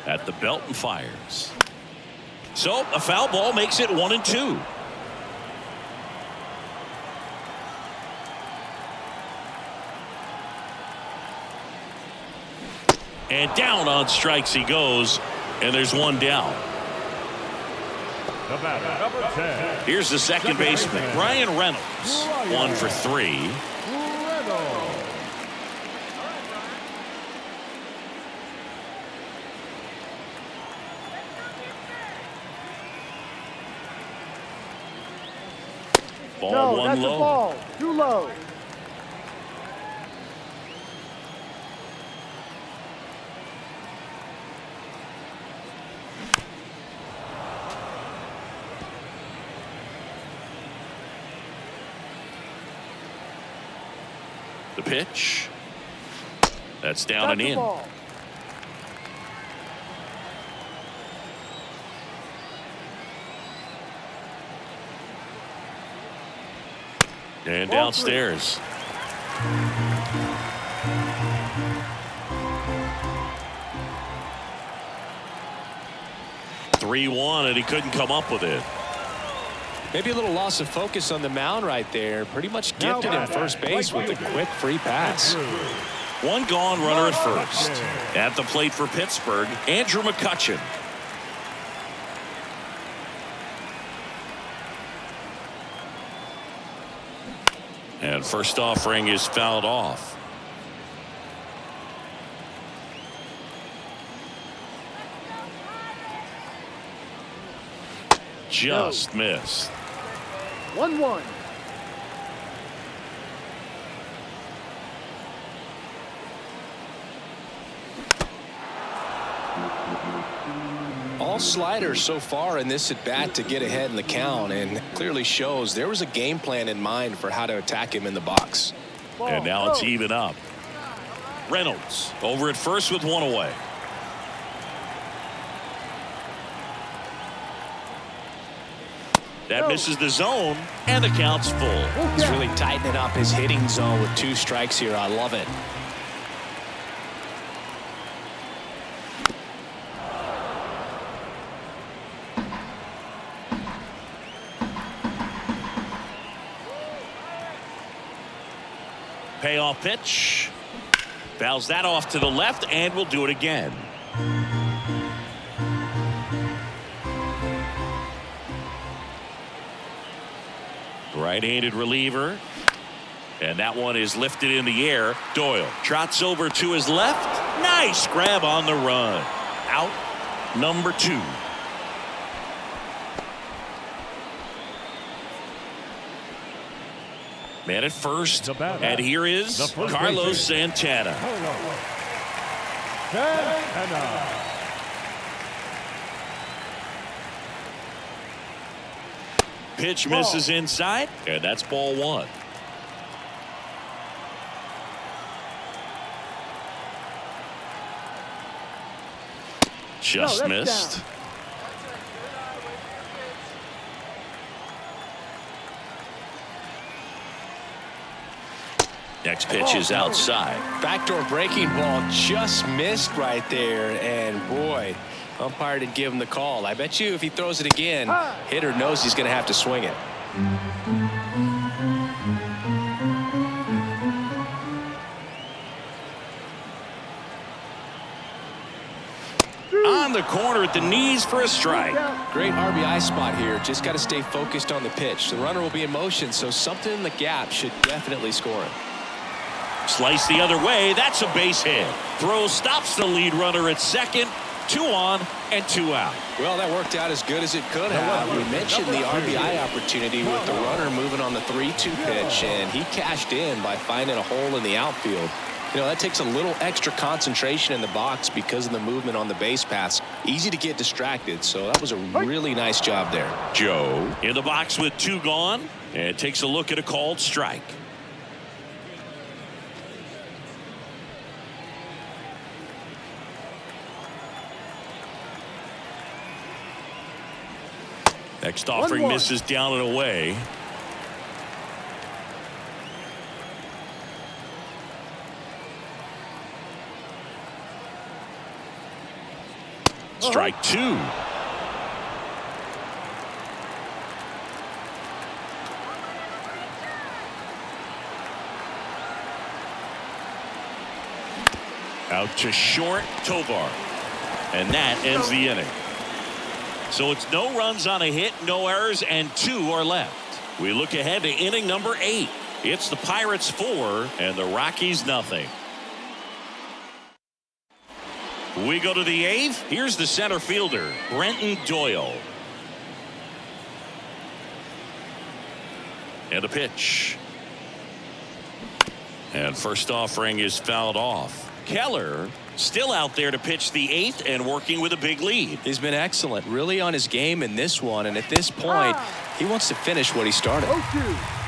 At the belt and fires. So a foul ball makes it 1-2. And down on strikes he goes, and there's one down. The batter, number 10. Here's the second baseman, Ryan Reynolds. 1 for 3. Reynolds. Ball No, one that's low. a ball. Too low. The pitch. That's down That's and the in. ball. And Ball downstairs. Three 3-1, and he couldn't come up with it. Maybe a little loss of focus on the mound right there. Pretty much gifted him first base with a quick free pass. One gone, runner at first. At the plate for Pittsburgh, Andrew McCutchen. And first offering is fouled off. Just missed. 1-1. All sliders so far in this at bat to get ahead in the count, and clearly shows there was a game plan in mind for how to attack him in the box. Ball. And now it's Go. even up. Reynolds over at first with one away. That misses the zone, and the count's full. He's really tightening up his hitting zone with 2 strikes here. I love it. Payoff pitch. Fouls that off to the left, and will do it again. Right-handed reliever. And that one is lifted in the air. Doyle trots over to his left. Nice grab on the run. Out number 2. Man at first. And here is Carlos Santana. Pitch misses inside, and that's ball 1. Just missed. Down. Next pitch is outside. Backdoor breaking ball just missed right there, and boy, umpire didn't give him the call. I bet you if he throws it again, hitter knows he's going to have to swing it. around the corner at the knees for a strike. Great RBI spot here. Just got to stay focused on the pitch. The runner will be in motion, so something in the gap should definitely score him. Slice the other way. That's a base hit. Throw stops the lead runner at second. 2 on and 2 out. Well, that worked out as good as it could have. We mentioned the RBI opportunity with the runner moving on the 3-2 pitch, and he cashed in by finding a hole in the outfield. You know, that takes a little extra concentration in the box because of the movement on the base paths. Easy to get distracted, so that was a really nice job there. Joe in the box with 2 gone and takes a look at a called strike. Next offering misses down and away. Strike 2. Out to short, Tovar. And that ends the inning. So it's no runs on a hit, no errors, and 2 are left. We look ahead to inning number 8. It's the Pirates 4 and the Rockies nothing. We go to the 8th. Here's the center fielder, Brenton Doyle. And a pitch. And first offering is fouled off. Keller still out there to pitch the 8th and working with a big lead. He's been excellent, really on his game in this one, and at this point he wants to finish what he started. 0-2.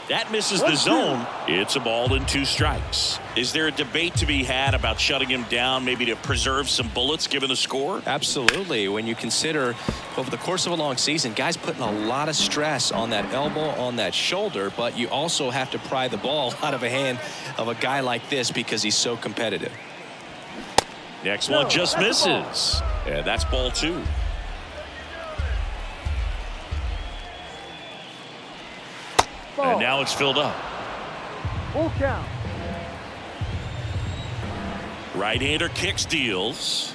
That misses the zone. It's a ball and 2 strikes. Is there a debate to be had about shutting him down, maybe to preserve some bullets given the score? Absolutely. When you consider over the course of a long season, guys putting a lot of stress on that elbow, on that shoulder, but you also have to pry the ball out of a hand of a guy like this because he's so competitive. Next one just misses. And that's ball 2. And now it's filled up. Full count. Right-hander kicks, deals.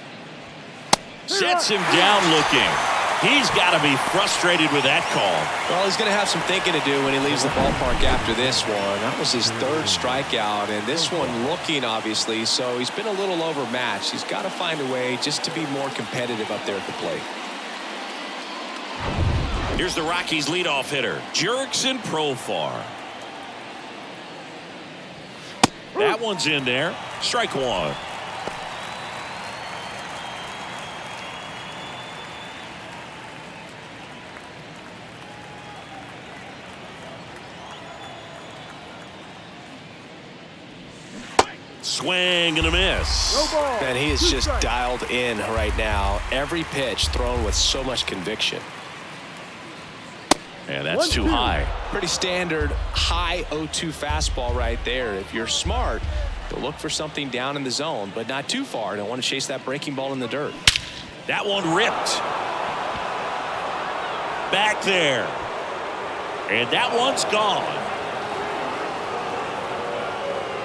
Sets him down looking. He's got to be frustrated with that call. Well, he's going to have some thinking to do when he leaves the ballpark after this one. That was his 3rd strikeout, and this one looking, obviously, so he's been a little overmatched. He's got to find a way just to be more competitive up there at the plate. Here's the Rockies leadoff hitter, Jurickson Profar. That one's in there. Strike 1. Swing and a miss. And he is just dialed in right now. Every pitch thrown with so much conviction. And that's too high. Pretty standard high 0-2 fastball right there. If you're smart, you'll look for something down in the zone, but not too far. Don't want to chase that breaking ball in the dirt. That one ripped. Back there. And that one's gone.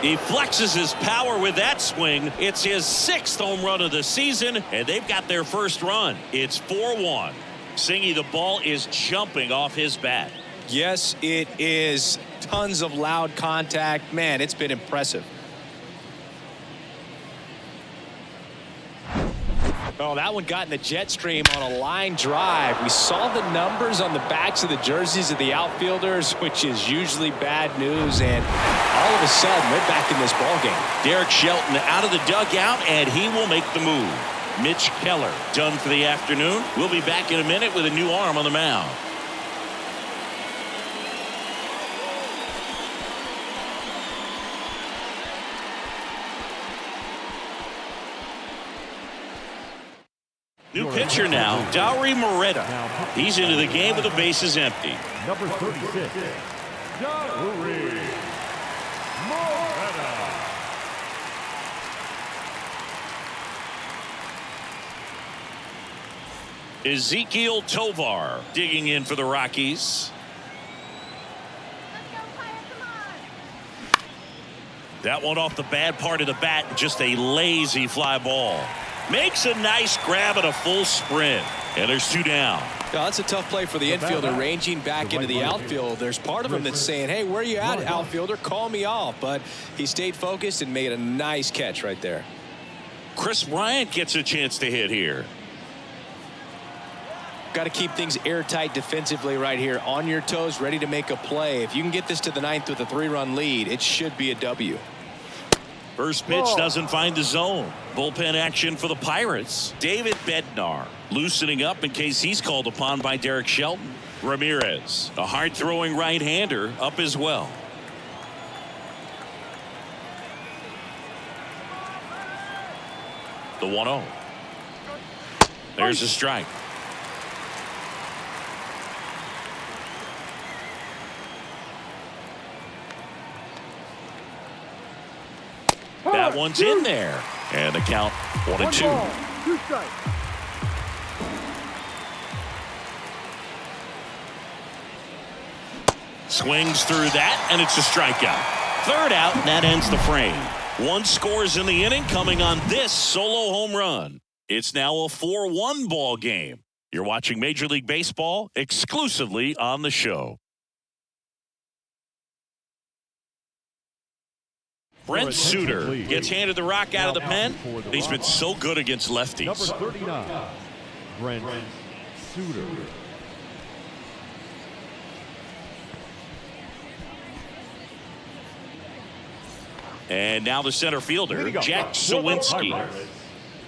He flexes his power with that swing. It's his 6th home run of the season, and they've got their first run. It's 4-1. Singy, the ball is jumping off his bat. Yes, it is. Tons of loud contact. Man, it's been impressive. Oh, that one got in the jet stream on a line drive. We saw the numbers on the backs of the jerseys of the outfielders, which is usually bad news, and all of a sudden they're back in this ballgame. Derek Shelton out of the dugout, and he will make the move. Mitch Keller done for the afternoon. We'll be back in a minute with a new arm on the mound. New pitcher now, Dauri Moreta. He's into the game with the bases empty. Number 36, Dauri Moreta. Ezekiel Tovar digging in for the Rockies. That one off the bad part of the bat, just a lazy fly ball. Makes a nice grab at a full sprint. And there's 2 down. Now, that's a tough play for the infielder, ranging back into the outfield. There's part of him that's saying, hey, where you at, outfielder? Call me off. But he stayed focused and made a nice catch right there. Chris Bryant gets a chance to hit here. Got to keep things airtight defensively right here. On your toes, ready to make a play. If you can get this to the 9th with a 3-run lead, it should be a W. First pitch doesn't find the zone. Bullpen action for the Pirates. David Bednar loosening up in case he's called upon by Derek Shelton. Ramirez, a hard-throwing right-hander, up as well. The 1-0. There's a strike. That one's in there. And the count 1-2. 2 strikes. Swings through that, and it's a strikeout. 3rd out, and that ends the frame. 1 scores in the inning coming on this solo home run. It's now a 4-1 ball game. You're watching Major League Baseball exclusively on the show. Brent Suter gets handed the rock out of the pen. He's been so good against lefties. Number 39, Brent Suter. And now the center fielder, Jack Sawinski.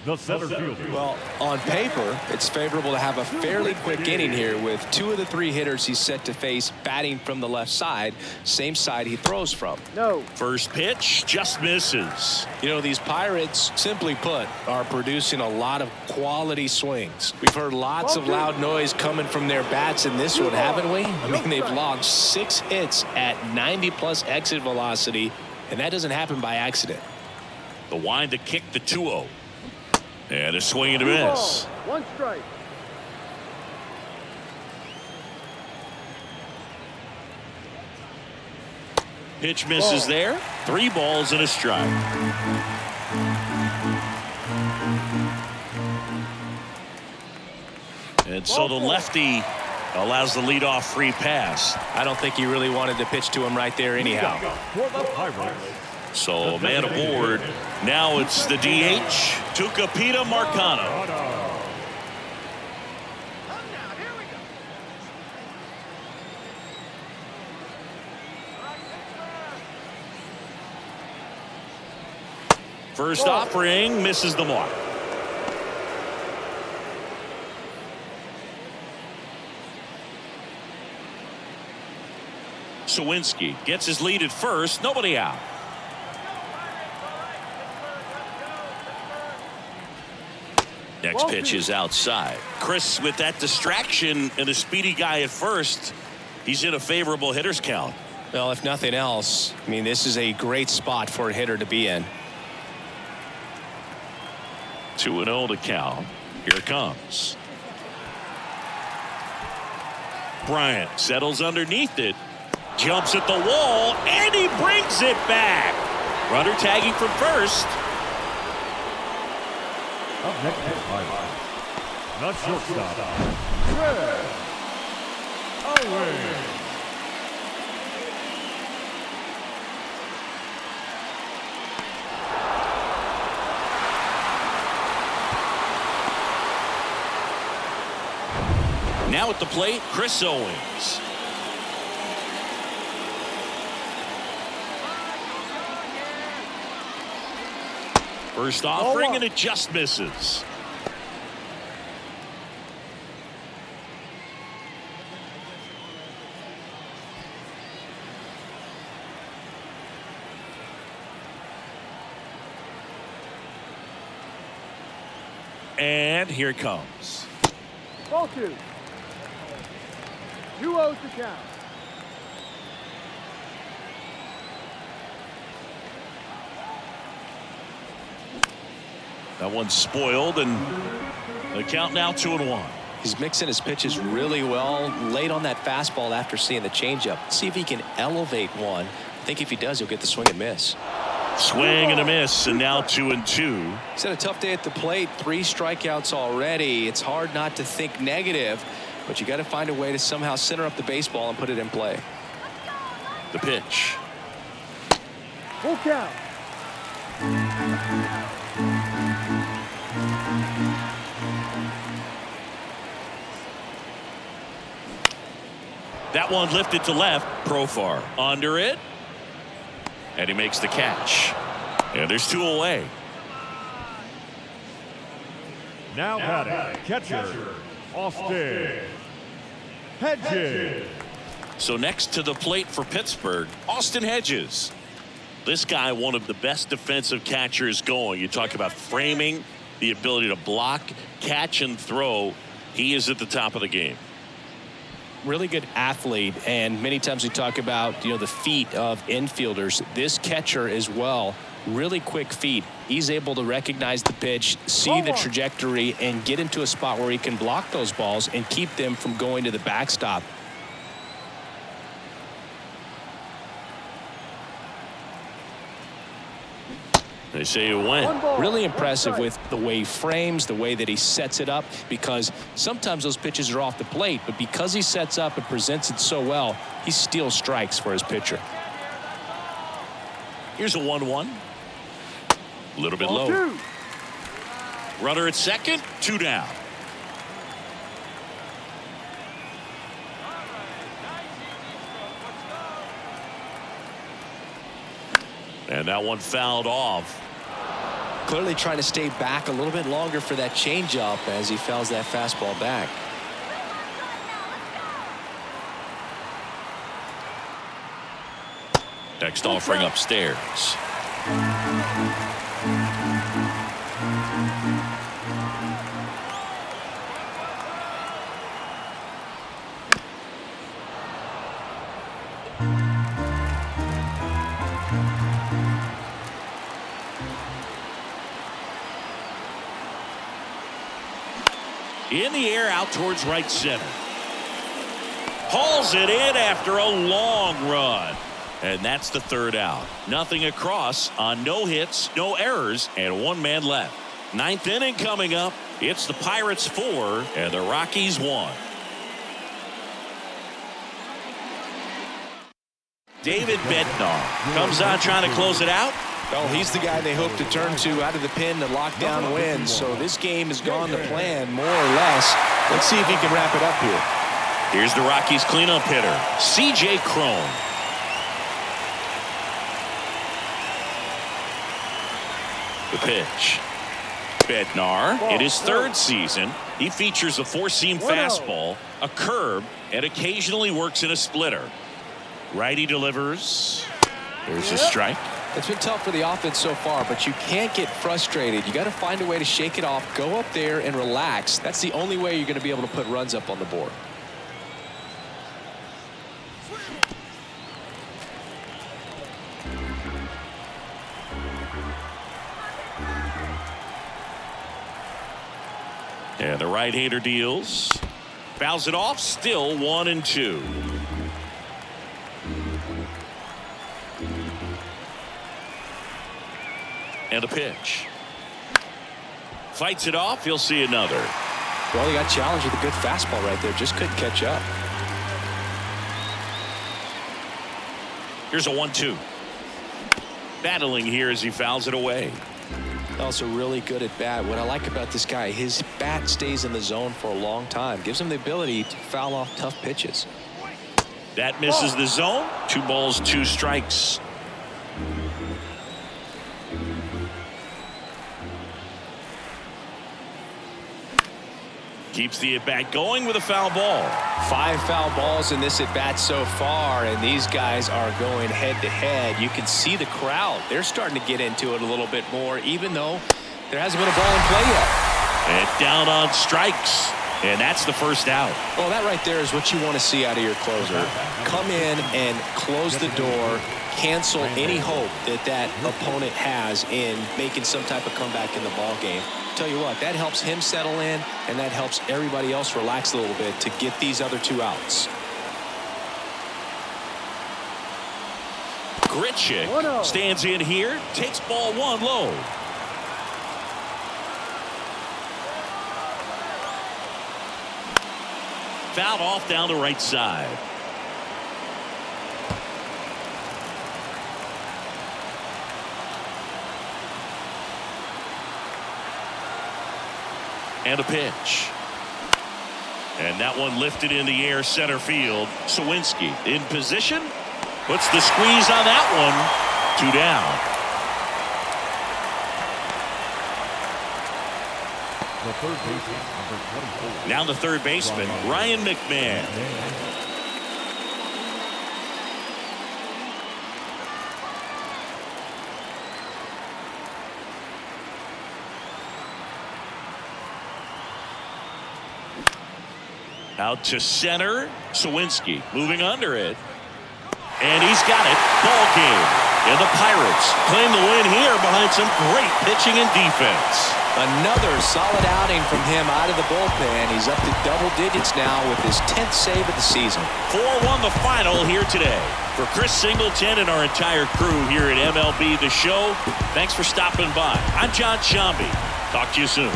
The center fielder. Well, on paper, it's favorable to have a fairly quick inning here with 2 of the 3 hitters he's set to face batting from the left side, same side he throws from. No. First pitch just misses. You know, these Pirates, simply put, are producing a lot of quality swings. We've heard lots of loud noise coming from their bats in this one, haven't we? I mean, they've logged 6 hits at 90+ exit velocity, and that doesn't happen by accident. The wind to kick the 2-0. And a swing and a miss. 1 strike. Pitch misses there. 3 balls and a strike. And so the lefty allows the leadoff free pass. I don't think he really wanted to pitch to him right there anyhow. For the Pirates. So man aboard. Now it's the DH, Tucupita Marcano. First offering misses the mark. Sawinski gets his lead at first. Nobody out. Next pitch is outside. Chris, with that distraction and a speedy guy at first, he's in a favorable hitter's count. Well, if nothing else, I mean, this is a great spot for a hitter to be in. 2-0 to count. Here it comes. Bryant settles underneath it. Jumps at the wall, and he brings it back. Runner tagging from first. Up next is Pirates. The shortstop, Red Owen. Now at the plate, Chris Owings. First offering, and it just misses. And here it comes. Ball 2. 2-0 to count. That one's spoiled, and the count now 2-1. He's mixing his pitches really well. Late on that fastball after seeing the changeup. See if he can elevate one. I think if he does, he'll get the swing and miss. Swing and a miss, and now 2-2. He's had a tough day at the plate. 3 strikeouts already. It's hard not to think negative, but you got to find a way to somehow center up the baseball and put it in play. The pitch. Full count. That one lifted to left. Profar under it. And he makes the catch. And there's 2 away. Now batting, catcher, Austin Hedges. So next to the plate for Pittsburgh, Austin Hedges. This guy, one of the best defensive catchers going. You talk about framing, the ability to block, catch, and throw. He is at the top of the game. Really good athlete, and many times we talk about the feet of infielders. This catcher as well, really quick feet. He's able to recognize the pitch, see the trajectory, and get into a spot where he can block those balls and keep them from going to the backstop. They say it went. Really impressive with the way he frames, the way that he sets it up, because sometimes those pitches are off the plate, but because he sets up and presents it so well, he steals strikes for his pitcher. Here's a 1-1. A little bit Ball low. 2. Runner at second, 2 down. And that one fouled off. Clearly trying to stay back a little bit longer for that changeup as he fouls that fastball back. Next offering upstairs. In the air, out towards right center. Hauls it in after a long run. And that's the 3rd out. Nothing across on no hits, no errors, and 1 man left. 9th inning coming up. It's the Pirates 4 and the Rockies 1. David Bednar comes on trying to close it out. Well, he's the guy they hope to turn to out of the pen to lock down wins. So this game has gone to plan more or less. Let's see if he can wrap it up here. Here's the Rockies cleanup hitter, C.J. Cron. The pitch. Bednar, in his 3rd season, he features a 4-seam fastball, a curve, and occasionally works in a splitter. Righty delivers. There's a strike. It's been tough for the offense so far, but you can't get frustrated. You got to find a way to shake it off, go up there and relax. That's the only way you're going to be able to put runs up on the board. And the right-hander deals. Fouls it off, still 1-2. And a pitch. Fights it off. He'll see another. Well, he got challenged with a good fastball right there. Just couldn't catch up. Here's a 1-2. Battling here as he fouls it away. Also really good at bat. What I like about this guy, his bat stays in the zone for a long time. Gives him the ability to foul off tough pitches. That misses the zone. 2 balls, 2 strikes. Keeps the at-bat going with a foul ball. 5 foul balls in this at-bat so far, and these guys are going head-to-head. You can see the crowd. They're starting to get into it a little bit more, even though there hasn't been a ball in play yet. And down on strikes. And that's the 1st out. Well, that right there is what you want to see out of your closer. Come in and close the door, cancel any hope that that opponent has in making some type of comeback in the ball game. Tell you what, that helps him settle in, and that helps everybody else relax a little bit to get these other 2 outs. Grichuk 1-0. stands in here, takes ball one low. Fouled off down the right side. And a pitch. And that one lifted in the air center field. Sawinski in position. Puts the squeeze on that one. 2 down. The third baseman, number 24. Now the third baseman, Ryan McMahon. Out to center. Sawinski moving under it. And he's got it. Ball game. And the Pirates claim the win here behind some great pitching and defense. Another solid outing from him out of the bullpen. He's up to double digits now with his 10th save of the season. 4-1 the final here today. For Chris Singleton and our entire crew here at MLB The Show, thanks for stopping by. I'm John Shambi. Talk to you soon.